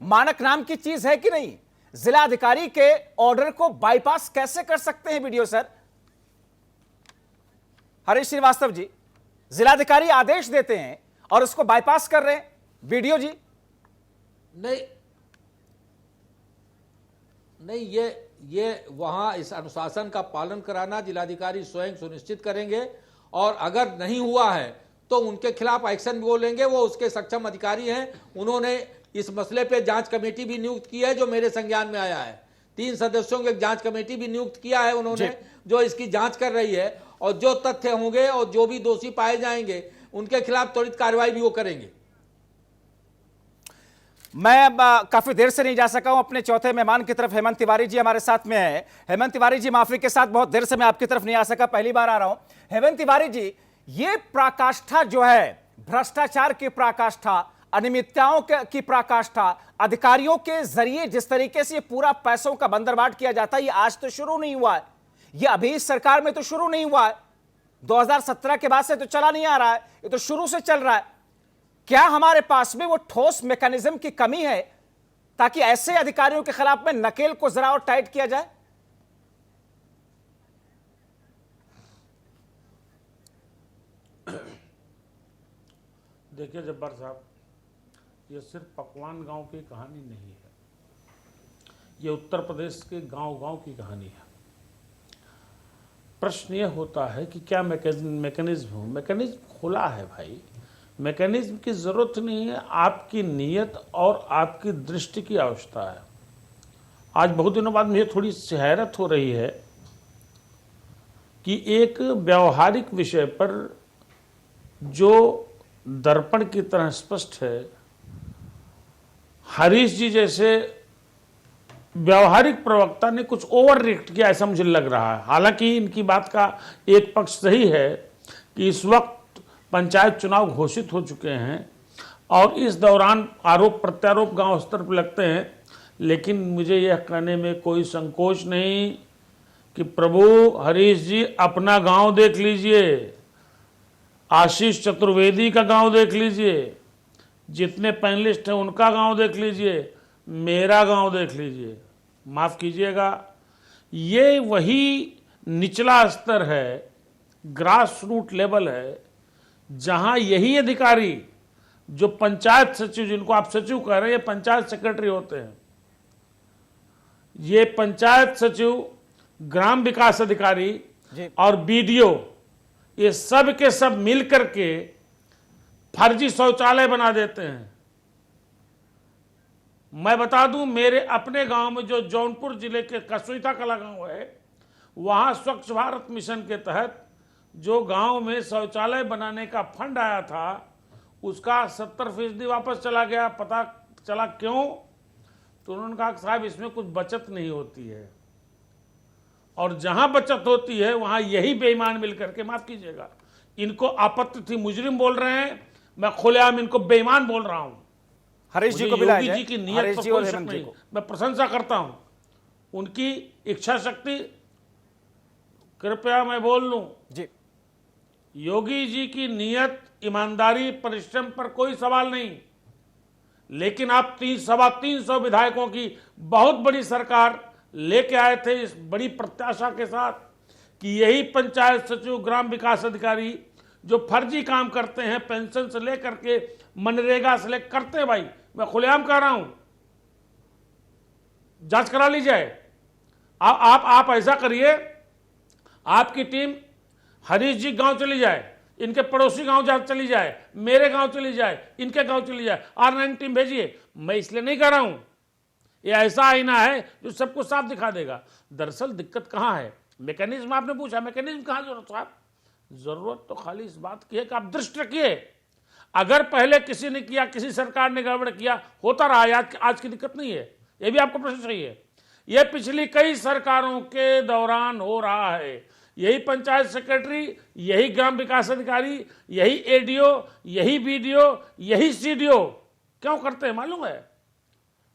मानक नाम की चीज है कि नहीं? जिला अधिकारी के ऑर्डर को बाईपास कैसे कर सकते हैं बीडीओ सर? हरीश श्रीवास्तव जी, जिलाधिकारी आदेश देते हैं और उसको बाईपास कर रहे हैं बीडीओ जी। नहीं, ये वहां इस अनुशासन का पालन कराना जिलाधिकारी स्वयं सुनिश्चित करेंगे और अगर नहीं हुआ है तो उनके खिलाफ एक्शन भी बोलेंगे। वो उसके सक्षम अधिकारी हैं, उन्होंने इस मसले पे जांच कमेटी भी नियुक्त की है जो मेरे संज्ञान में आया है। 3 सदस्यों की एक जांच कमेटी भी नियुक्त किया है उन्होंने, जो इसकी जांच कर रही है और जो तथ्य होंगे और जो भी दोषी पाए जाएंगे उनके खिलाफ त्वरित कार्रवाई भी वो करेंगे। मैं अब काफी देर से नहीं जा सका हूं अपने चौथे मेहमान की तरफ। हेमंत तिवारी जी हमारे साथ में है। हेमंत तिवारी जी, माफी के साथ बहुत देर से मैं आपकी तरफ नहीं आ सका, पहली बार आ रहा हूं। हेमंत तिवारी जी, ये पराकाष्ठा जो है, भ्रष्टाचार की पराकाष्ठा, अनियमितताओं की पराकाष्ठा, अधिकारियों के जरिए जिस तरीके से पूरा पैसों का बंदरबाट किया जाता है, ये आज तो शुरू नहीं हुआ है, ये अभी इस सरकार में तो शुरू नहीं हुआ है, 2017 के बाद से तो चला नहीं आ रहा है, ये तो शुरू से चल रहा है। क्या हमारे पास में वो ठोस मैकेनिज्म की कमी है ताकि ऐसे अधिकारियों के खिलाफ में नकेल को जरा और टाइट किया जाए? देखिए जब्बार साहब, ये सिर्फ पकवान गांव की कहानी नहीं है, ये उत्तर प्रदेश के गांव-गांव की कहानी है। प्रश्न ये होता है कि क्या मैकेनिज्म हो? मैकेनिज्म खुला है भाई, मैकेनिज्म की ज़रूरत नहीं है, आपकी नीयत और आपकी दृष्टि की आवश्यकता है। आज बहुत दिनों बाद मुझे थोड़ी हैरत हो रही है कि एक व्यावहारिक विषय पर जो दर्पण की तरह स्पष्ट है, हरीश जी जैसे व्यावहारिक प्रवक्ता ने कुछ ओवर रिएक्ट किया, ऐसा मुझे लग रहा है। हालांकि इनकी बात का एक पक्ष सही है कि इस वक्त पंचायत चुनाव घोषित हो चुके हैं और इस दौरान आरोप प्रत्यारोप गांव स्तर पर लगते हैं, लेकिन मुझे यह कहने में कोई संकोच नहीं कि प्रभु हरीश जी अपना गांव देख लीजिए, आशीष चतुर्वेदी का गांव देख लीजिए, जितने पैनलिस्ट हैं उनका गांव देख लीजिए, मेरा गांव देख लीजिए। माफ़ कीजिएगा, ये वही निचला स्तर है, ग्रास रूट लेवल है, जहां यही अधिकारी जो पंचायत सचिव, जिनको आप सचिव कह रहे हैं, ये पंचायत सेक्रेटरी होते हैं, ये पंचायत सचिव, ग्राम विकास अधिकारी और बीडीओ, ये सब के सब मिलकर के फर्जी शौचालय बना देते हैं। मैं बता दूं, मेरे अपने गांव में जो जौनपुर जिले के कसुईता कला गांव है, वहां स्वच्छ भारत मिशन के तहत जो गांव में शौचालय बनाने का फंड आया था, उसका 70% वापस चला गया। पता चला क्यों? तो उन्होंने कहा साहब इसमें कुछ बचत नहीं होती है, और जहां बचत होती है वहां यही बेईमान मिलकर के, माफ कीजिएगा, इनको आपत्ति थी, मुजरिम बोल रहे हैं, मैं खुलेआम इनको बेईमान बोल रहा हूं। हरीश जी को योगी जी की नीयत पर कोई शक नहीं, मैं प्रशंसा करता हूं, उनकी इच्छा शक्ति कृपया मैं बोल लूं, जी योगी जी की नीयत, ईमानदारी, परिश्रम पर कोई सवाल नहीं, लेकिन आप 300 विधायकों की बहुत बड़ी सरकार लेके आए थे इस बड़ी प्रत्याशा के साथ कि यही पंचायत सचिव, ग्राम विकास अधिकारी जो फर्जी काम करते हैं, पेंशन से लेकर के मनरेगा से लेकर करते हैं, भाई मैं खुलेआम कह रहा हूं, जांच करा ली जाए। आप ऐसा करिए, आपकी टीम हरीश जी गांव चली जाए, इनके पड़ोसी गांव चली जाए, मेरे गांव चली जाए, इनके गांव चली जाए, R9 टीम भेजिए। मैं इसलिए नहीं कह रहा हूं, ये ऐसा आईना है जो सबको साफ दिखा देगा। दरअसल दिक्कत कहां है, मैकेनिज्म आपने पूछा, मैकेनिज्म कहां जरूरत साहब? जरूरत तो खाली इस बात की है कि आप दृष्टि रखिए, अगर पहले किसी ने किया, किसी सरकार ने गड़बड़ किया, होता रहा, आज की दिक्कत नहीं है, यह भी आपको प्रश्न सही है। यह पिछली कई सरकारों के दौरान हो रहा है। यही पंचायत सेक्रेटरी, यही ग्राम विकास अधिकारी, यही ADO, यही BDO, यही CDO क्यों करते हैं मालूम है?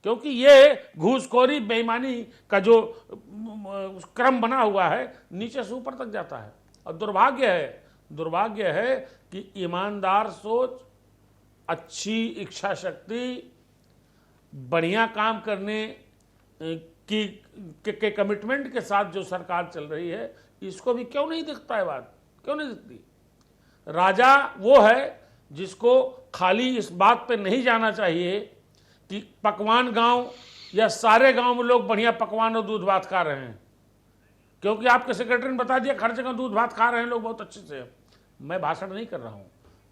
क्योंकि ये घूसखोरी, बेईमानी का जो क्रम बना हुआ है नीचे से ऊपर तक जाता है। और दुर्भाग्य है कि ईमानदार सोच, अच्छी इच्छा शक्ति, बढ़िया काम करने के कमिटमेंट के साथ जो सरकार चल रही है, इसको भी क्यों नहीं दिखता है बात, क्यों नहीं दिखती? राजा वो है जिसको खाली इस बात पे नहीं जाना चाहिए कि पकवान गांव या सारे गांव में लोग बढ़िया पकवान और दूध भात खा रहे हैं, क्योंकि आपके सेक्रेटरी ने बता दिया हर जगह दूध भात खा रहे हैं लोग बहुत अच्छे से। मैं भाषण नहीं कर रहा हूं,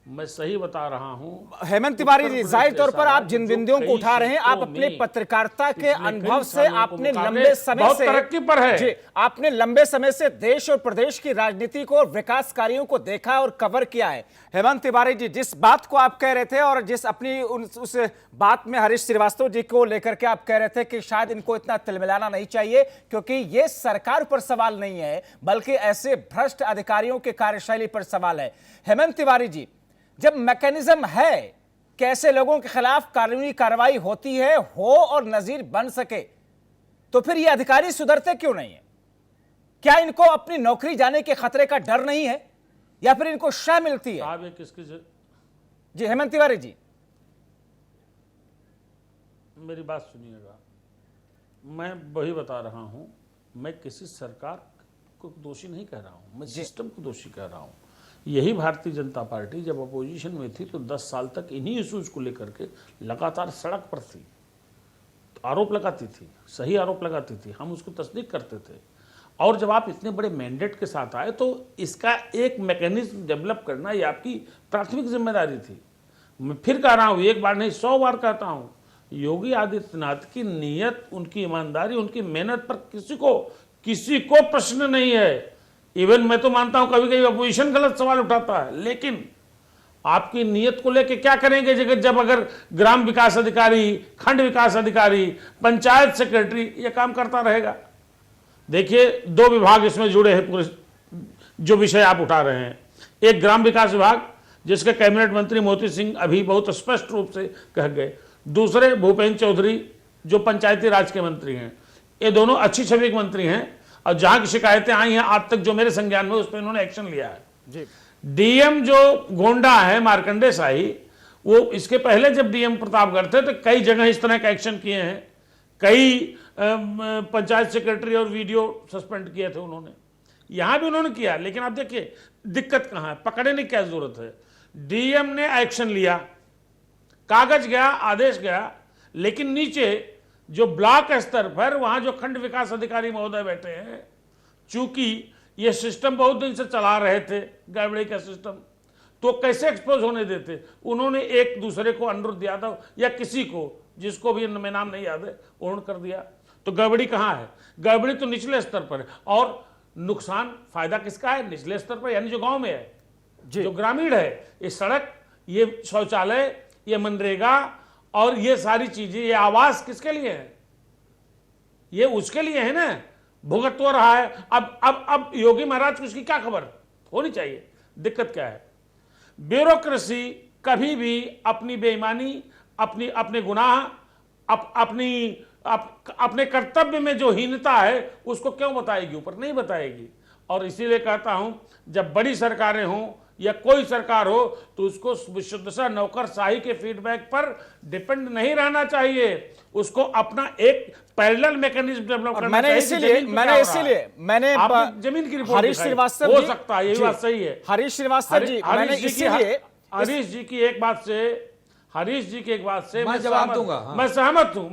मैं सही बता रहा हूं। हेमंत तिवारी जी, जाहिर तौर पर आप जिन बिंदुओं को उठा रहे हैं, आप अपने पत्रकारिता के अनुभव से, आपने लंबे समय से तरक्की पर है जी, आपने लंबे समय से देश और प्रदेश की राजनीति को और विकास कार्यों को देखा और कवर किया है। हेमंत तिवारी जी, जिस बात को आप कह रहे थे और जिस अपनी उस बात में हरीश श्रीवास्तव जी को लेकर के आप कह रहे थे कि शायद इनको इतना तिलमिलाना नहीं चाहिए, क्योंकि ये सरकार पर सवाल नहीं है बल्कि ऐसे भ्रष्ट अधिकारियों के कार्यशैली पर सवाल है। हेमंत तिवारी जी, जब मैकेनिज्म है कि ऐसे लोगों के खिलाफ कानूनी कार्रवाई होती है, हो और नजीर बन सके, तो फिर ये अधिकारी सुधरते क्यों नहीं है? क्या इनको अपनी नौकरी जाने के खतरे का डर नहीं है, या फिर इनको शय मिलती है? साहब ये किसकी जी हेमंत तिवारी जी, मेरी बात सुनिएगा, मैं वही बता रहा हूं, मैं किसी सरकार को दोषी नहीं कह रहा हूं, मैं सिस्टम को दोषी कह रहा हूं। यही भारतीय जनता पार्टी जब अपोजिशन में थी तो 10 साल तक इन्हीं इश्यूज को लेकर के लगातार सड़क पर थी, आरोप लगाती थी, सही आरोप लगाती थी, हम उसको तस्दीक करते थे। और जब आप इतने बड़े मैंडेट के साथ आए तो इसका एक मैकेनिज्म डेवलप करना ये आपकी प्राथमिक जिम्मेदारी थी। मैं फिर कह रहा हूँ, एक बार नहीं 100 बार कहता हूँ, योगी आदित्यनाथ की नीयत, उनकी ईमानदारी, उनकी मेहनत पर किसी को प्रश्न नहीं है। इवन मैं तो मानता हूं कभी कभी अपोजिशन गलत सवाल उठाता है, लेकिन आपकी नीयत को लेके क्या करेंगे जब अगर ग्राम विकास अधिकारी, खंड विकास अधिकारी, पंचायत सेक्रेटरी ये काम करता रहेगा? देखिए 2 विभाग इसमें जुड़े हैं, पूरे जो विषय आप उठा रहे हैं। एक ग्राम विकास विभाग जिसके कैबिनेट मंत्री मोती सिंह अभी बहुत स्पष्ट रूप से कह गए, दूसरे भूपेंद्र चौधरी जो पंचायती राज के मंत्री हैं। ये दोनों अच्छी छवि के मंत्री हैं और जहां की शिकायतें आई हैं आज तक जो मेरे संज्ञान में, उस पर इन्होंने एक्शन लिया है जी। डीएम जो गोंडा है मार्कंडे शाही, वो इसके पहले जब डीएम प्रतापगढ़ थे तो कई जगह इस तरह का एक्शन किए हैं, कई पंचायत सेक्रेटरी और वीडियो सस्पेंड किए थे उन्होंने, यहां भी उन्होंने किया। लेकिन आप देखिए दिक्कत कहां है, पकड़ने की क्या जरूरत है? डीएम ने एक्शन लिया, कागज गया, आदेश गया, लेकिन नीचे जो ब्लॉक स्तर पर वहां जो खंड विकास अधिकारी महोदय बैठे हैं, चूंकि ये सिस्टम बहुत दिन से चला रहे थे, गड़बड़ी का सिस्टम, तो कैसे एक्सपोज होने देते? उन्होंने एक दूसरे को अनिरुद्ध यादव या किसी को, जिसको भी मैं नाम नहीं याद है, उन्होंने कर दिया। तो गड़बड़ी कहां है? गड़बड़ी तो निचले स्तर पर है, और नुकसान फायदा किसका है? निचले स्तर पर, यानी जो गांव में है, जो ग्रामीण है। ये सड़क, ये शौचालय, ये मनरेगा और ये सारी चीजें, ये आवास किसके लिए है? ये उसके लिए है ना, भुगत तो रहा है। अब योगी महाराज को इसकी क्या खबर होनी चाहिए? दिक्कत क्या है? ब्यूरोक्रेसी कभी भी अपनी बेईमानी, अपने गुनाह, अपने कर्तव्य में जो हीनता है उसको क्यों बताएगी? ऊपर नहीं बताएगी। और इसीलिए कहता हूं जब बड़ी सरकारें हों या कोई सरकार हो तो उसको विशुद्धता नौकरशाही के फीडबैक पर डिपेंड नहीं रहना चाहिए, उसको अपना एक पैरेलल मैकेनिज्म डेवलप करना मैंने चाहिए। इसीलिए आपने जमीन की रिपोर्ट हरीश दिखाई। श्रीवास्तव हो जी, सकता है, यही जी, बात सही है। हरीश श्रीवास्तव जी, मैंने इसीलिए हरीश जी की एक बात से मैं जवाब दूंगा। हाँ। मैं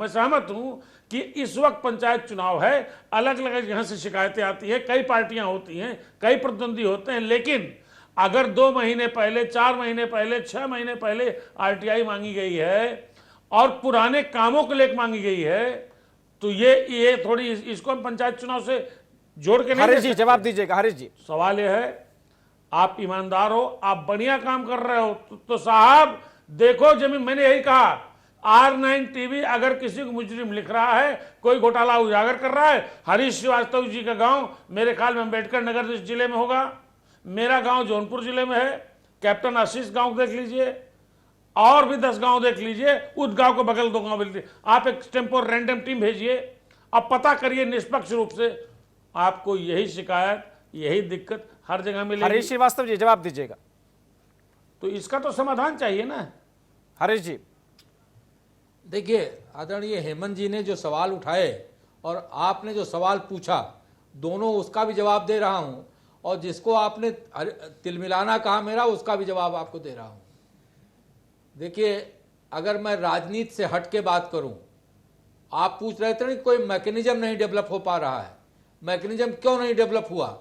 सहमत हूं कि इस वक्त पंचायत चुनाव है, अलग अलग जगह से शिकायतें आती है, कई पार्टियां होती हैं, कई प्रतिद्वंदी होते हैं, लेकिन अगर 2 महीने पहले, 4 महीने पहले, 6 महीने पहले आरटीआई मांगी गई है और पुराने कामों को लेकर मांगी गई है, तो ये थोड़ी इसको हम पंचायत चुनाव से जोड़ के नहीं। हरीश जी जवाब दीजिएगा। हरीश जी, सवाल यह है, आप ईमानदार हो, आप बढ़िया काम कर रहे हो तो साहब देखो जमीन। मैंने यही कहा, R9 टीवी अगर किसी को मुजरिम लिख रहा है, कोई घोटाला उजागर कर रहा है, हरीश श्रीवास्तव जी का गांव मेरे ख्याल में अम्बेडकर नगर जिले में होगा, मेरा गांव जौनपुर जिले में है, कैप्टन आशीष गांव देख लीजिए, और भी 10 गांव देख लीजिए, उस गांव को बगल 2 गांव लीजिए। आप एक टेम्पोर रैंडम टीम भेजिए, अब पता करिए निष्पक्ष रूप से, आपको यही शिकायत, यही दिक्कत हर जगह मिलेगी। हरीश श्रीवास्तव जी जवाब दीजिएगा। तो इसका तो समाधान चाहिए ना। हरीश जी, देखिए आदरणीय हेमंत जी ने जो सवाल उठाए और आपने जो सवाल पूछा, दोनों उसका भी जवाब दे रहा हूं, और जिसको आपने तिलमिलाना कहा मेरा, उसका भी जवाब आपको दे रहा हूं। देखिए, अगर मैं राजनीति से हट के बात करूं, आप पूछ रहे थे ना कोई मैकेनिज्म नहीं डेवलप हो पा रहा है। मैकेनिज्म क्यों नहीं डेवलप हुआ?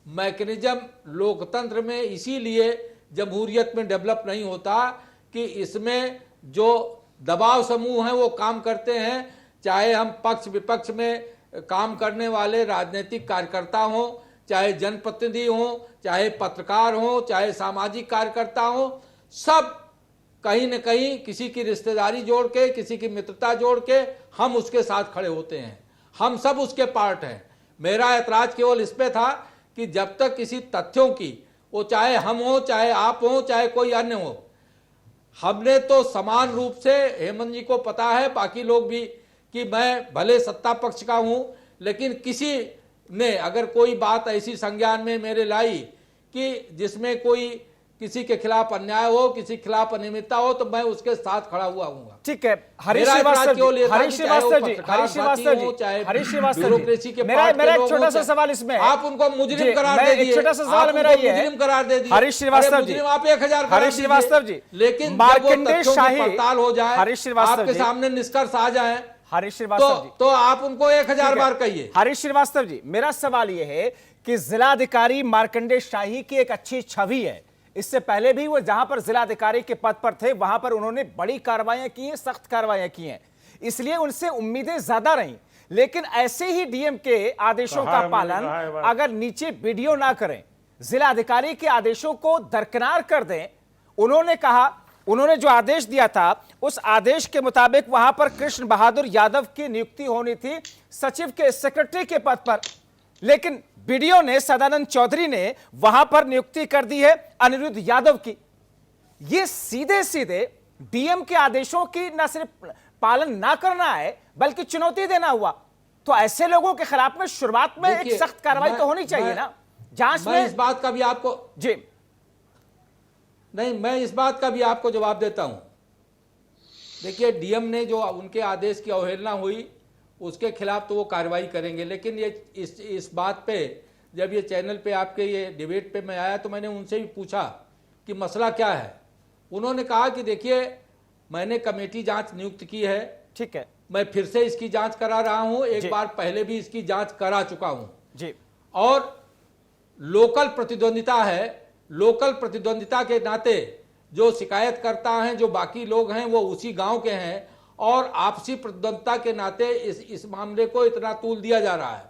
मैकेनिज्म लोकतंत्र में इसीलिए जमहूरियत में डेवलप नहीं होता कि इसमें जो दबाव समूह हैं वो काम करते हैं, चाहे हम पक्ष विपक्ष में काम करने वाले राजनीतिक कार्यकर्ता हों, चाहे जनप्रतिनिधि हों, चाहे पत्रकार हों, चाहे सामाजिक कार्यकर्ता हों, सब कहीं न कहीं किसी की रिश्तेदारी जोड़ के, किसी की मित्रता जोड़ के हम उसके साथ खड़े होते हैं, हम सब उसके पार्ट हैं। मेरा ऐतराज केवल इस पे था कि जब तक किसी तथ्यों की, वो चाहे हम हो, चाहे आप हो, चाहे कोई अन्य हो, हमने तो समान रूप से, हेमंत जी को पता है, बाकी लोग भी, कि मैं भले सत्ता पक्ष का हूं, लेकिन किसी ने अगर कोई बात ऐसी संज्ञान में मेरे लाई कि जिसमें कोई किसी के खिलाफ अन्याय हो, किसी के खिलाफ अनियमितता हो, तो मैं उसके साथ खड़ा हुआ हूँ। ठीक है। हरीश श्रीवास्तव जी, मेरा एक छोटा सा सवाल इसमें, आप उनको मुजरिम करार दे दिए, छोटा सा सवाल मेरा ये है, मुजरिम करार दे दिए हरीश श्रीवास्तव जी, आप 1000 हरीश श्रीवास्तव जी, लेकिन मार्कंडेय शाही पड़ताल हो जाए, हरीश श्रीवास्तव आपके जी, सामने निष्कर्ष आ जाए, हरीश श्रीवास्तव जी, तो आप उनको 1000 बार कहिए। हरीश श्रीवास्तव जी, मेरा सवाल यह है कि जिलाधिकारी मार्कंडेय शाही की एक अच्छी छवि है। इससे पहले भी वो जहां पर जिलाधिकारी के पद पर थे, वहां पर उन्होंने बड़ी कार्रवाइयां की हैं, सख्त कार्रवाइयां की हैं, इसलिए उनसे उम्मीदें ज्यादा रहीं। लेकिन ऐसे ही डीएम के आदेशों का पालन अगर नीचे वीडियो ना करें, जिलाधिकारी के आदेशों को दरकिनार कर दें, उन्होंने जो आदेश दिया था उस आदेश के मुताबिक वहां पर कृष्ण बहादुर यादव की नियुक्ति होनी थी सचिव के सेक्रेटरी के पद पर, लेकिन बीडीओ ने, सदानंद चौधरी ने वहां पर नियुक्ति कर दी है अनिरुद्ध यादव की। ये सीधे सीधे डीएम के आदेशों की न सिर्फ पालन ना करना है बल्कि चुनौती देना हुआ। तो ऐसे लोगों के खिलाफ में शुरुआत में एक सख्त कार्रवाई तो होनी चाहिए ना, जांच में। इस बात का भी आपको जी नहीं, मैं इस बात का भी आपको जवाब देता हूं। देखिए, डीएम ने जो उनके आदेश की अवहेलना हुई उसके खिलाफ तो वो कार्रवाई करेंगे, लेकिन ये इस बात पे, जब ये चैनल पे आपके ये डिबेट पे मैं आया तो मैंने उनसे भी पूछा कि मसला क्या है। उन्होंने कहा कि देखिए, मैंने कमेटी जांच नियुक्त की है, ठीक है, मैं फिर से इसकी जांच करा रहा हूं, एक बार पहले भी इसकी जांच करा चुका हूं जी, और लोकल प्रतिद्वंदिता है, लोकल प्रतिद्वंदिता के नाते जो शिकायत करता है, जो बाकी लोग हैं वो उसी गांव के हैं, और आपसी प्रतिद्वंदिता के नाते इस मामले को इतना तूल दिया जा रहा है।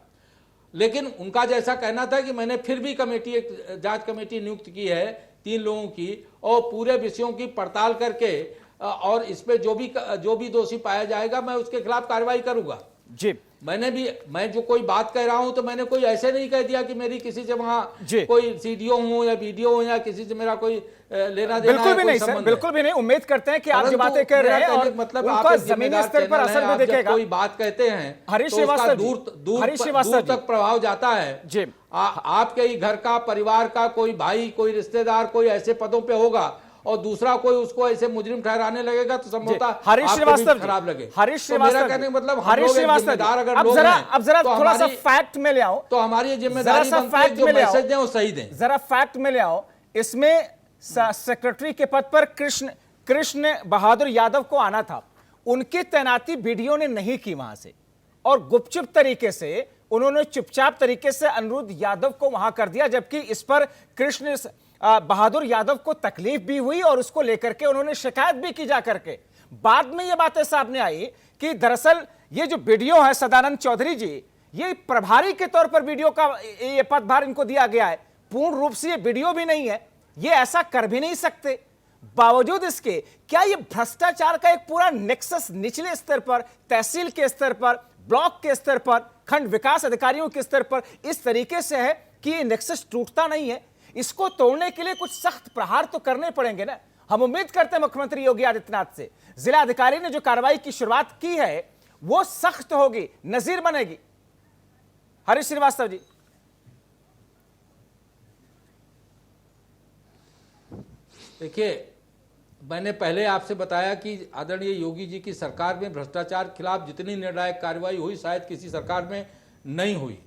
लेकिन उनका जैसा कहना था कि मैंने फिर भी एक जांच कमेटी नियुक्त की है 3 लोगों की, और पूरे विषयों की पड़ताल करके और इस पे जो भी दोषी पाया जाएगा मैं उसके खिलाफ कार्रवाई करूंगा। जी मैं जो कोई बात कह रहा हूं तो मैंने कोई ऐसे नहीं कह दिया कि मेरी किसी से वहां कोई सीडीओ हूं या वीडियो हूं या किसी से मेरा कोई लेना देना बिल्कुल भी नहीं सर, बिल्कुल भी नहीं। उम्मीद करते हैं कि आप जो बातें कह रहे हैं और मतलब उनका जमीनी स्तर पर असर भी दिखेगा। कोई बात कहते हैं हरीश तो उसका श्रीवास्तव दूर तक प्रभाव जाता है जी। आपके ही घर का, परिवार का कोई भाई, कोई रिश्तेदार, कोई ऐसे पदों पे होगा और दूसरा कोई उसको ऐसे मुजरिम ठहराने लगेगा तो संभवतः हरीश श्रीवास्तव खराब लगे। हरीश श्रीवास्तव कहने का मतलब हरीश श्रीवास्तव अब जरा थोड़ा सा फैक्ट में ले आओ, तो हमारी जिम्मेदारी बनती है जो मैसेज दें वो सही दें। जरा फैक्ट में ले आओ। इसमें सेक्रेटरी के पद पर कृष्ण बहादुर यादव को आना था, उनकी तैनाती बीडीओ ने नहीं की वहां से और गुपचुप तरीके से उन्होंने चुपचाप तरीके से अनिरुद्ध यादव को वहां कर दिया, जबकि इस पर कृष्ण बहादुर यादव को तकलीफ भी हुई और उसको लेकर के उन्होंने शिकायत भी की जा करके। बाद में ये बातें सामने आई कि दरअसल ये जो बीडीओ है सदानंद चौधरी जी, ये प्रभारी के तौर पर बीडीओ का ये पदभार इनको दिया गया है, पूर्ण रूप से ये बीडीओ भी नहीं है, ये ऐसा कर भी नहीं सकते। बावजूद इसके क्या ये भ्रष्टाचार का एक पूरा नेक्सस निचले स्तर पर, तहसील के स्तर पर, ब्लॉक के स्तर पर, खंड विकास अधिकारियों के स्तर पर इस तरीके से है कि ये नेक्सस टूटता नहीं है? इसको तोड़ने के लिए कुछ सख्त प्रहार तो करने पड़ेंगे ना। हम उम्मीद करते हैं मुख्यमंत्री योगी आदित्यनाथ से, जिला अधिकारी ने जो कार्रवाई की शुरुआत की है वो सख्त होगी, नजीर बनेगी। हरीश श्रीवास्तव जी। देखिए, मैंने पहले आपसे बताया कि आदरणीय योगी जी की सरकार में भ्रष्टाचार के खिलाफ जितनी निर्णायक कार्रवाई हुई शायद किसी सरकार में नहीं हुई,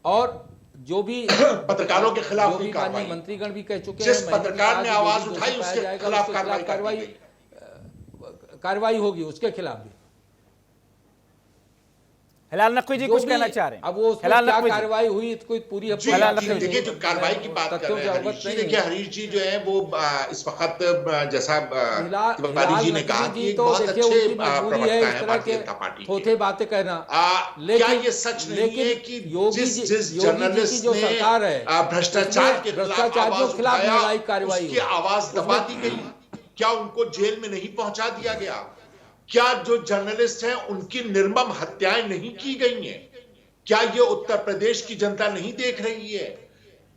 और जो भी पत्रकारों के खिलाफ भी माननीय मंत्रीगण भी कह चुके हैं, जिस पत्रकार ने आवाज उठाई उसके खिलाफ कार्रवाई होगी, उसके खिलाफ भी। हिलाल नकवी जी कुछ कहना चाह रहे हैं? अब वो क्या कार्रवाई हुई कोई पूरी देखिए, जो कार्रवाई की बात कर रहे हैं हरीश जी, देखिए हरीश जी जो है वो इस वक्त जैसा तिवारी जी ने कहा कि बहुत अच्छे प्रवक्ता हैं भारतीय जनता पार्टी के, बातें कहना, क्या ये सच नहीं है कि जिस जर्नलिस्ट ने भ्रष्टाचार के खिलाफ आवाज, उसकी आवाज दबा दी गई? क्या उनको जेल में नहीं पहुंचा दिया गया? क्या जो जर्नलिस्ट हैं उनकी निर्मम हत्याएं नहीं की गई हैं? क्या ये उत्तर प्रदेश की जनता नहीं देख रही है?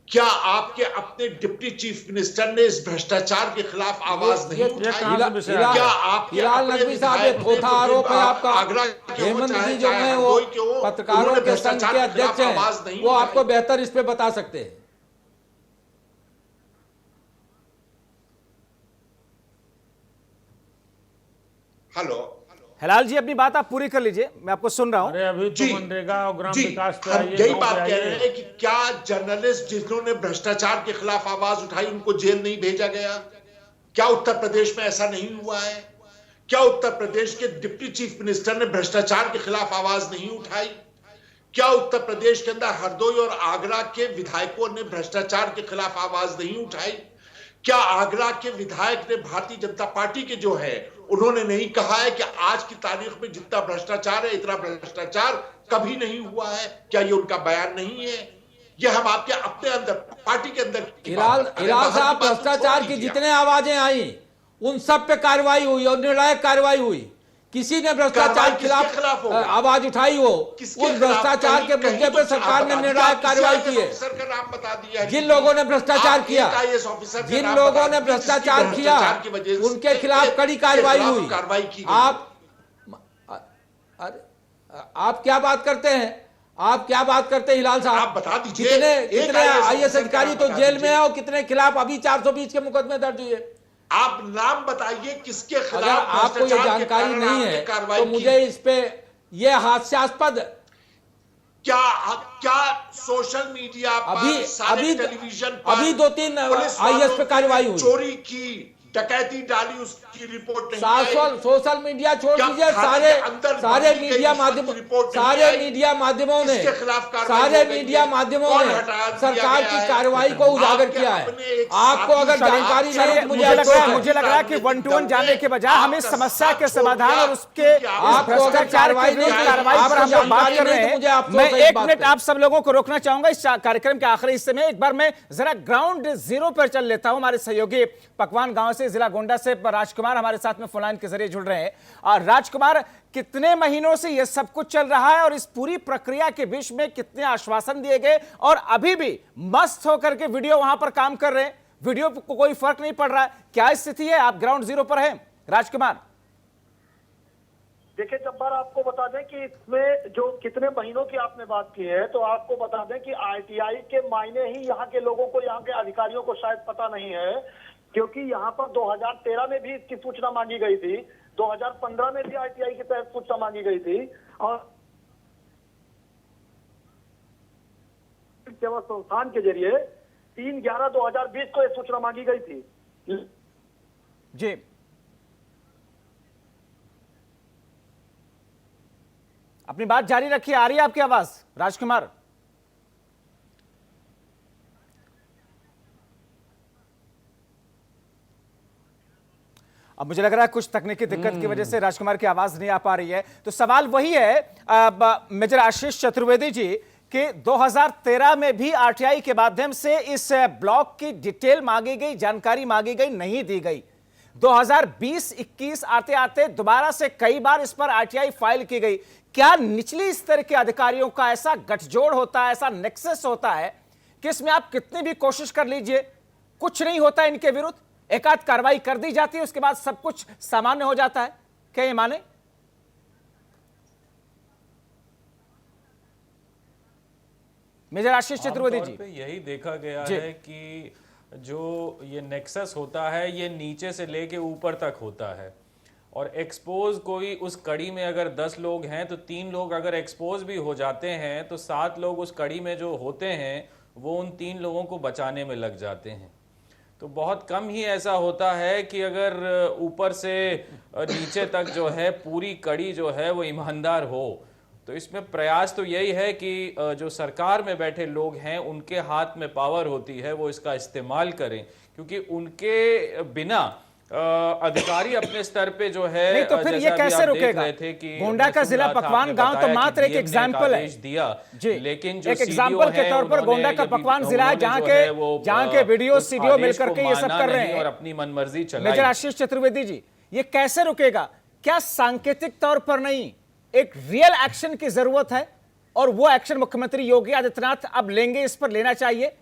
क्या आपके अपने डिप्टी चीफ मिनिस्टर ने इस भ्रष्टाचार के खिलाफ आवाज नहीं उठाई? क्या आपके आरोप है आपका? आगरा हेमंत जी जो है वो पत्रकारों के संघ के अध्यक्ष हैं, वो आपको बेहतर इस पे बता सकते हैं। हेलो हिलाल जी, अपनी बात आप पूरी कर लीजिए, मैं आपको सुन रहा हूं। अरे अभी तो मनरेगा और ग्राम विकास पे हम यही बात कह रहे हैं कि क्या जर्नलिस्ट जिन्होंने भ्रष्टाचार के खिलाफ आवाज उठाई उनको जेल नहीं भेजा गया? क्या उत्तर प्रदेश में ऐसा नहीं हुआ है? क्या उत्तर प्रदेश के डिप्टी चीफ मिनिस्टर ने भ्रष्टाचार के खिलाफ आवाज नहीं उठाई? क्या उत्तर प्रदेश के अंदर हरदोई और आगरा के विधायकों ने भ्रष्टाचार के खिलाफ आवाज नहीं उठाई? क्या आगरा के विधायक ने भारतीय जनता पार्टी के जो है उन्होंने नहीं कहा है कि आज की तारीख में जितना भ्रष्टाचार है इतना भ्रष्टाचार कभी नहीं हुआ है? क्या ये उनका बयान नहीं है? ये हम आपके अपने अंदर पार्टी के अंदर हिलाल साहब, भ्रष्टाचार की जितने आवाजें आई उन सब पे कार्रवाई हुई और निर्णायक कार्रवाई हुई। किसी ने भ्रष्टाचार के खिलाफ आवाज उठाई हो, उस भ्रष्टाचार के मुद्दे पर सरकार ने निर्णायक कार्रवाई की है। जिन लोगों ने भ्रष्टाचार किया, उनके खिलाफ कड़ी कार्रवाई हुई। आप क्या बात करते हैं? आप क्या बात करते हैं हिलाल साहब? आप बता दीजिए। कितने आईएएस अधिकारी तो जेल में है और कितने खिलाफ अभी 420 के मुकदमे दर्ज हुए? आप नाम बताइए किसके खिलाफ? अगर आपको ये जानकारी नहीं है तो मुझे इस पे ये हास्यास्पद, क्या सोशल मीडिया पर, अभी टेलीविजन पर अभी 2-3 आईएएस पे कार्रवाई हुई, चोरी की, डकैती डाली, उसकी रिपोर्ट नहीं आई। सोशल मीडिया छोड़ दीजिए, सारे मीडिया माध्यमों ने सरकार की कार्रवाई को उजागर किया है। आपको अगर जानकारी नहीं है, मुझे लग रहा है कि 1-to-1 जाने के बजाय हम इस समस्या के समाधान और उसके भ्रष्टाचार की कार्रवाई पर हम लोग बात कर रहे हैं। मैं 1 मिनट आप सब लोगों को रोकना चाहूंगा इस कार्यक्रम के आखिरी हिस्से में। एक बार मैं जरा ग्राउंड जीरो पर चल लेता हूं। हमारे सहयोगी पकवान गांव से से, जिला गोंडा से राजकुमार हमारे साथ में फोन लाइन के जरिए जुड़ रहे हैं। और राजकुमार, कितने महीनों से यह सब कुछ चल रहा है और इस पूरी प्रक्रिया के बीच में कितने आश्वासन दिए गए और अभी भी मस्त होकर के वीडियो वहां पर काम कर रहे हैं, वीडियो को कोई फर्क नहीं पड़ रहा है, क्या स्थिति है? आप ग्राउंड जीरो पर हैं राजकुमार। देखिए जब्बार, आपको बता दें कि इसमें जो कितने महीनों की आपने बात की है, तो आपको बता दें कि आईटीआई के मायने ही यहाँ के लोगों को, यहाँ के अधिकारियों को शायद पता नहीं है, क्योंकि यहाँ पर 2013 में भी इसकी सूचना मांगी गई थी, 2015 में भी आईटीआई के तहत सूचना मांगी गई थी और सेवा संस्थान के जरिए 3/11/2020 को यह सूचना मांगी गई थी। जी, अपनी बात जारी रखिए। आ रही है आपकी आवाज राजकुमार? अब मुझे लग रहा है कुछ तकनीकी दिक्कत की वजह से राजकुमार की आवाज नहीं आ पा रही है। तो सवाल वही है मेजर आशीष चतुर्वेदी जी कि 2013 में भी आरटीआई के माध्यम से इस ब्लॉक की डिटेल मांगी गई, जानकारी मांगी गई, नहीं दी गई। 2020-21 आते आते दोबारा से कई बार इस पर आरटीआई फाइल की गई। क्या निचली स्तर के अधिकारियों का ऐसा गठजोड़ होता है, ऐसा नेक्सस होता है कि इसमें आप कितनी भी कोशिश कर लीजिए, कुछ नहीं होता इनके विरुद्ध, एक आध कार्रवाई कर दी जाती है, उसके बाद सब कुछ सामान्य हो जाता है? क्या ये माने? मेजर आशीष चतुर्वेदी जी, पे यही देखा गया है कि जो ये नेक्सस होता है ये नीचे से लेके ऊपर तक होता है और एक्सपोज कोई उस कड़ी में अगर 10 लोग हैं तो 3 लोग अगर एक्सपोज भी हो जाते हैं तो 7 लोग उस कड़ी में जो होते हैं वो उन 3 लोगों को बचाने में लग जाते हैं। तो बहुत कम ही ऐसा होता है कि अगर ऊपर से नीचे तक जो है पूरी कड़ी जो है वो ईमानदार हो। तो इसमें प्रयास तो यही है कि जो सरकार में बैठे लोग हैं उनके हाथ में पावर होती है, वो इसका इस्तेमाल करें, क्योंकि उनके बिना अधिकारी अपने स्तर पे जो है नहीं तो फिर ये कैसे रुकेगा? गोंडा का जिला पकवान गांव तो मात्र एक एग्जाम्पल है दिया जी, लेकिन जो एक एग्जाम्पल के तौर पर गोंडा का पकवान जिला है जहां के वीडियो सीडीओ मिलकर के ये सब कर रहे हैं और अपनी मनमर्जी चलाई। मेजर आशीष चतुर्वेदी जी, ये कैसे रुकेगा? क्या सांकेतिक तौर पर नहीं, एक रियल एक्शन की जरूरत है और वो एक्शन मुख्यमंत्री योगी आदित्यनाथ अब लेंगे, इस पर लेना चाहिए?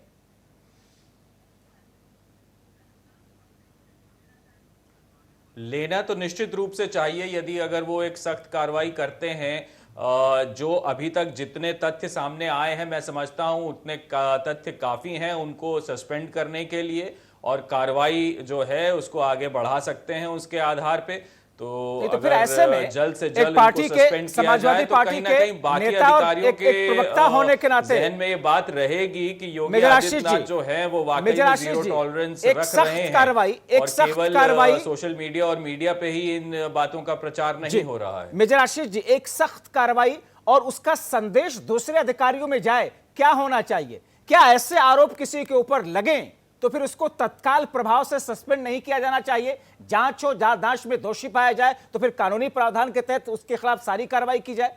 लेना तो निश्चित रूप से चाहिए। यदि अगर वो एक सख्त कार्रवाई करते हैं, जो अभी तक जितने तथ्य सामने आए हैं मैं समझता हूं उतने तथ्य काफी हैं उनको सस्पेंड करने के लिए, और कार्रवाई जो है उसको आगे बढ़ा सकते हैं उसके आधार पे। तो फिर ऐसे में जल्द से जल्द पार्टी के समाजवादी पार्टी के बाकी नेता और अधिकारियों के प्रवक्ता होने के नाते जहन में ये बात रहेगी कि योगी आदित्यनाथ जो है वो वाकई में जीरो टॉलरेंस रख रहे हैं और केवल सोशल मीडिया और मीडिया पे ही इन बातों का प्रचार नहीं हो रहा है। मेजर आशीष जी, एक सख्त कार्रवाई और उसका संदेश दूसरे अधिकारियों में जाए, क्या होना चाहिए? क्या ऐसे आरोप किसी के ऊपर लगे तो फिर उसको तत्काल प्रभाव से सस्पेंड नहीं किया जाना चाहिए? जांच हो, जांच में दोषी पाया जाए तो फिर कानूनी प्रावधान के तहत उसके खिलाफ सारी कार्रवाई की जाए?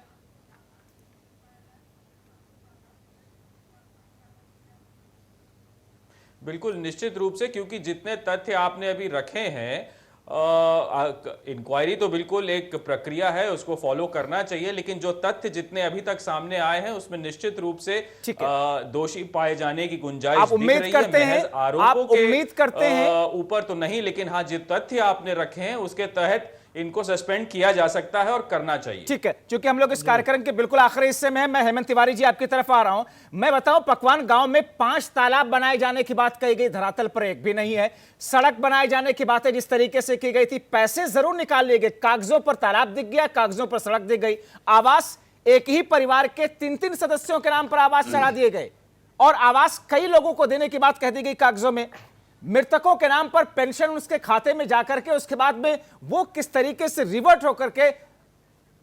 बिल्कुल निश्चित रूप से, क्योंकि जितने तथ्य आपने अभी रखे हैं, इंक्वायरी तो बिल्कुल एक प्रक्रिया है, उसको फॉलो करना चाहिए, लेकिन जो तथ्य जितने अभी तक सामने आए हैं उसमें निश्चित रूप से दोषी पाए जाने की गुंजाइश आप उम्मीद करते हैं, आप उम्मीद करते हैं ऊपर तो नहीं, लेकिन हाँ जो तथ्य आपने रखे हैं उसके तहत इनको सस्पेंड किया जा सकता है और करना चाहिए। ठीक है, क्योंकि हम लोग इस कार्यक्रम के बिल्कुल आखिरी हिस्से में हैं, मैं हेमंत तिवारी जी आपकी तरफ आ रहा हूं। मैं बताऊं, पकवान गांव में 5 तालाब बनाए जाने की बात कही गई, धरातल पर एक भी नहीं है। सड़क बनाए जाने की बातें जिस तरीके से की गई थी, पैसे जरूर निकाल लिए गए, कागजों पर तालाब दिख गया, कागजों पर सड़क दिख गई। आवास एक ही परिवार के 3-3 सदस्यों के नाम पर आवास चढ़ा दिए गए और आवास कई लोगों को देने की बात कह दी गई कागजों में। मृतकों के नाम पर पेंशन उसके खाते में जाकर के उसके बाद में वो किस तरीके से रिवर्ट होकर के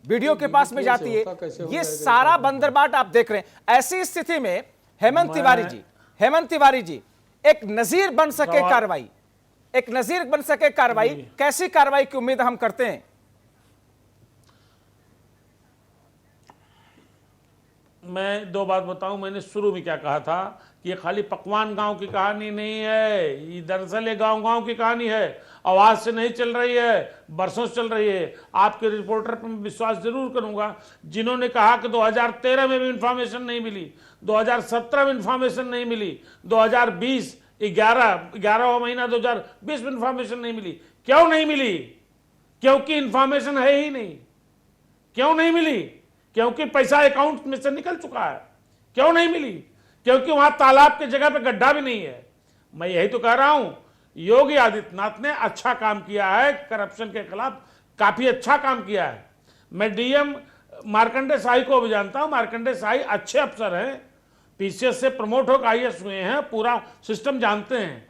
वीडियो के पास में जाती है, ये सारा बंदरबाट आप देख रहे हैं। ऐसी स्थिति में हेमंत तिवारी जी, एक नजीर बन सके कार्रवाई, एक नजीर बन सके कार्रवाई, कैसी कार्रवाई की उम्मीद हम करते हैं? मैं 2 बात बताऊं। मैंने शुरू में क्या कहा था कि ये खाली पकवान गांव की कहानी नहीं है, ये दरअसल ये गांव की कहानी है, आवाज से नहीं चल रही है, बरसों से चल रही है। आपके रिपोर्टर पर मैं विश्वास जरूर करूंगा जिन्होंने कहा कि 2013 में भी इंफॉर्मेशन नहीं मिली, 2017 में इंफॉर्मेशन नहीं मिली, 2020 11वां महीना 2020 में इंफॉर्मेशन नहीं मिली। क्यों नहीं मिली? क्योंकि इंफॉर्मेशन है ही नहीं। क्यों नहीं मिली? क्योंकि पैसा अकाउंट में से निकल चुका है। क्यों नहीं मिली? क्योंकि वहां तालाब की जगह पे गड्ढा भी नहीं है। मैं यही तो कह रहा हूं, योगी आदित्यनाथ ने अच्छा काम किया है, करप्शन के खिलाफ काफी अच्छा काम किया है। मैं डीएम मार्कंडे शाही को भी जानता हूं। मार्कंडे शाही अच्छे अफसर हैं, पीसीएस से प्रमोट होकर आईएएस हुए हैं, पूरा सिस्टम जानते हैं।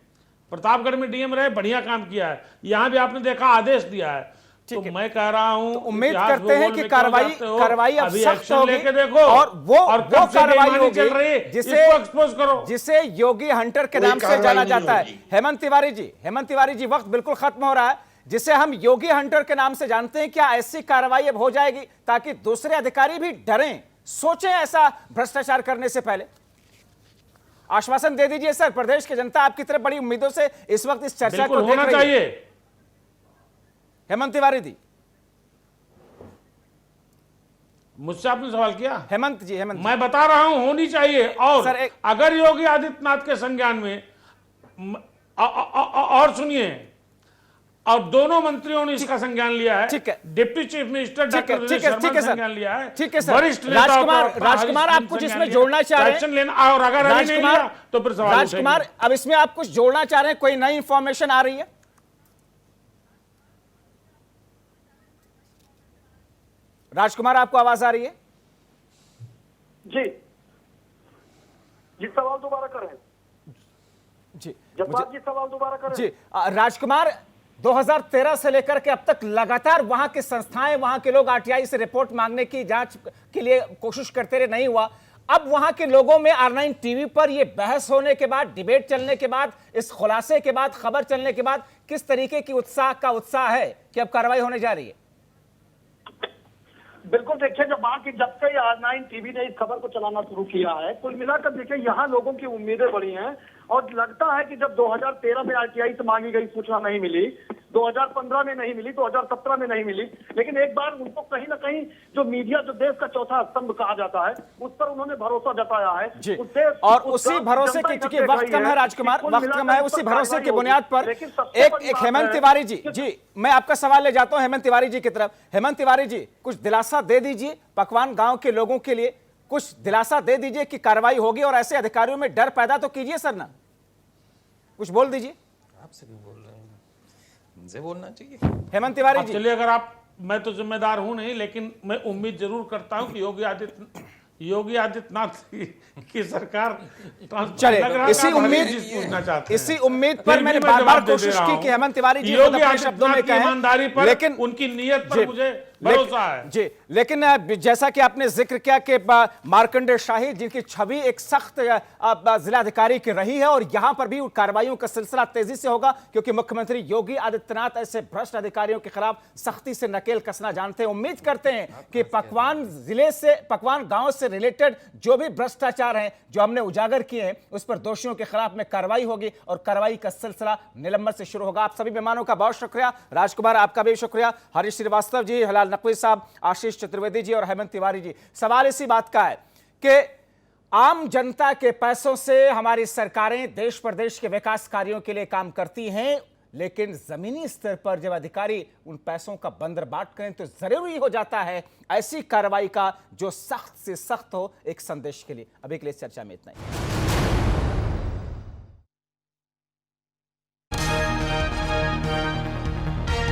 प्रतापगढ़ में डीएम रहे, बढ़िया काम किया है। यहां भी आपने देखा आदेश दिया है। तो मैं कह रहा हूं, उम्मीद करते हैं कि कार्रवाई अब सख्त होगी लेके देखो और वो कार्रवाई होगी चल रही है, जिसे इसको एक्सपोज करो, जिसे योगी हंटर के नाम से जाना जाता है। हेमंत तिवारी जी वक्त बिल्कुल खत्म हो रहा है। जिसे हम योगी हंटर के नाम से जानते हैं, क्या ऐसी कार्रवाई अब हो जाएगी ताकि दूसरे अधिकारी भी डरें, सोचें ऐसा भ्रष्टाचार करने से पहले? आश्वासन दे दीजिए सर, प्रदेश की जनता आपकी तरफ बड़ी उम्मीदों से इस वक्त इस चर्चा को देख रही है। हेमंत तिवारी जी, मुझसे आपने सवाल किया। हेमंत जी मैं बता रहा हूं होनी चाहिए। और सर अगर योगी आदित्यनाथ के संज्ञान में और सुनिए, और दोनों मंत्रियों ने इसका संज्ञान लिया है। ठीक है। Deputy chief minister doctor Vijay Sharma ने संज्ञान लिया है। ठीक है सर। वरिष्ठ राजकुमार आप कुछ इसमें जोड़ना चाह रहे हैं? और अगर अभी नहीं लिया तो फिर सवाल राजकुमार अब इसमें आप कुछ जोड़ना चाह रहे हैं? कोई नई इंफॉर्मेशन आ रही है? राजकुमार आपको आवाज आ रही है? जी सवाल दोबारा करें। जी जब्बार जी सवाल दोबारा करें। जी राजकुमार, 2013 से लेकर के अब तक लगातार वहां की संस्थाएं, वहां के लोग आरटीआई से रिपोर्ट मांगने की, जांच के लिए कोशिश करते रहे, नहीं हुआ। अब वहां के लोगों में R9 टीवी पर यह बहस होने के बाद, डिबेट चलने के बाद, इस खुलासे के बाद, खबर चलने के बाद किस तरीके की उत्साह है कि अब कार्रवाई होने जा रही है? बिल्कुल देखिए, जब से R9 टीवी ने इस खबर को चलाना शुरू किया है, कुल मिलाकर देखिए यहाँ लोगों की उम्मीदें बढ़ी हैं। और लगता है कि जब 2013 में आरटीआई से मांगी गई सूचना नहीं मिली, 2015 में नहीं मिली, 2017 में नहीं मिली, लेकिन एक बार उनको कहीं ना कहीं जो मीडिया, जो देश का चौथा स्तंभ कहा जाता है, उस पर उन्होंने भरोसा जताया है। और उसी भरोसे की, चूंकि वक्त कम है राजकुमार, वक्त कम है, उसी भरोसे की बुनियाद पर एक हेमंत तिवारी जी, मैं आपका सवाल ले जाता हूं हेमंत तिवारी जी की तरफ। हेमंत तिवारी जी, कुछ दिलासा दे दीजिए पकवान गांव के लोगों के लिए, कुछ दिलासा दे दीजिए कि कार्रवाई होगी, और ऐसे अधिकारियों में डर पैदा तो कीजिए सर ना, कुछ बोल दीजिए। आपसे क्यों बोल रहे हैं? मुझे बोलना चाहिए। हेमंत तिवारी जी, चलिए, अगर आप, मैं तो जिम्मेदार हूं नहीं, लेकिन मैं उम्मीद जरूर करता हूं कि योगी आदित्यनाथ की सरकार चले इसी उम्मीद पर मैंने बार-बार कोशिश की कि हेमंत तिवारी जी अपने शब्दों में कहें, लेकिन उनकी नीयत पर मुझे भरोसा है। जी, लेकिन जैसा कि आपने जिक्र किया कि मार्कंडे शाही, जिनकी छवि एक सख्त जिलाधिकारी की रही है, और यहां पर भी कार्रवाइयों का सिलसिला तेजी से होगा, क्योंकि मुख्यमंत्री योगी आदित्यनाथ ऐसे भ्रष्ट अधिकारियों के खिलाफ सख्ती से नकेल कसना जानते हैं। उम्मीद करते हैं कि पकवान गांव से रिलेटेड जो भी भ्रष्टाचार हैं, जो हमने उजागर किए हैं, उस पर दोषियों के खिलाफ में कार्रवाई होगी, और कार्रवाई का सिलसिला निलंबन से शुरू होगा। आप सभी मेहमानों का बहुत शुक्रिया। राजकुमार, आपका भी शुक्रिया। हरीश श्रीवास्तव जी, हलाल नकवी साहब, आशीष चतुर्वेदी जी और हेमंत तिवारी जी। सवाल इसी बात का है कि आम जनता के पैसों से हमारी सरकारें देश प्रदेश के विकास कार्यों के लिए काम करती हैं, लेकिन जमीनी स्तर पर जब अधिकारी उन पैसों का बंदरबाट करें तो जरूरी हो जाता है ऐसी कार्रवाई का जो सख्त से सख्त हो, एक संदेश के लिए। अभी के लिए चर्चा में इतना ही।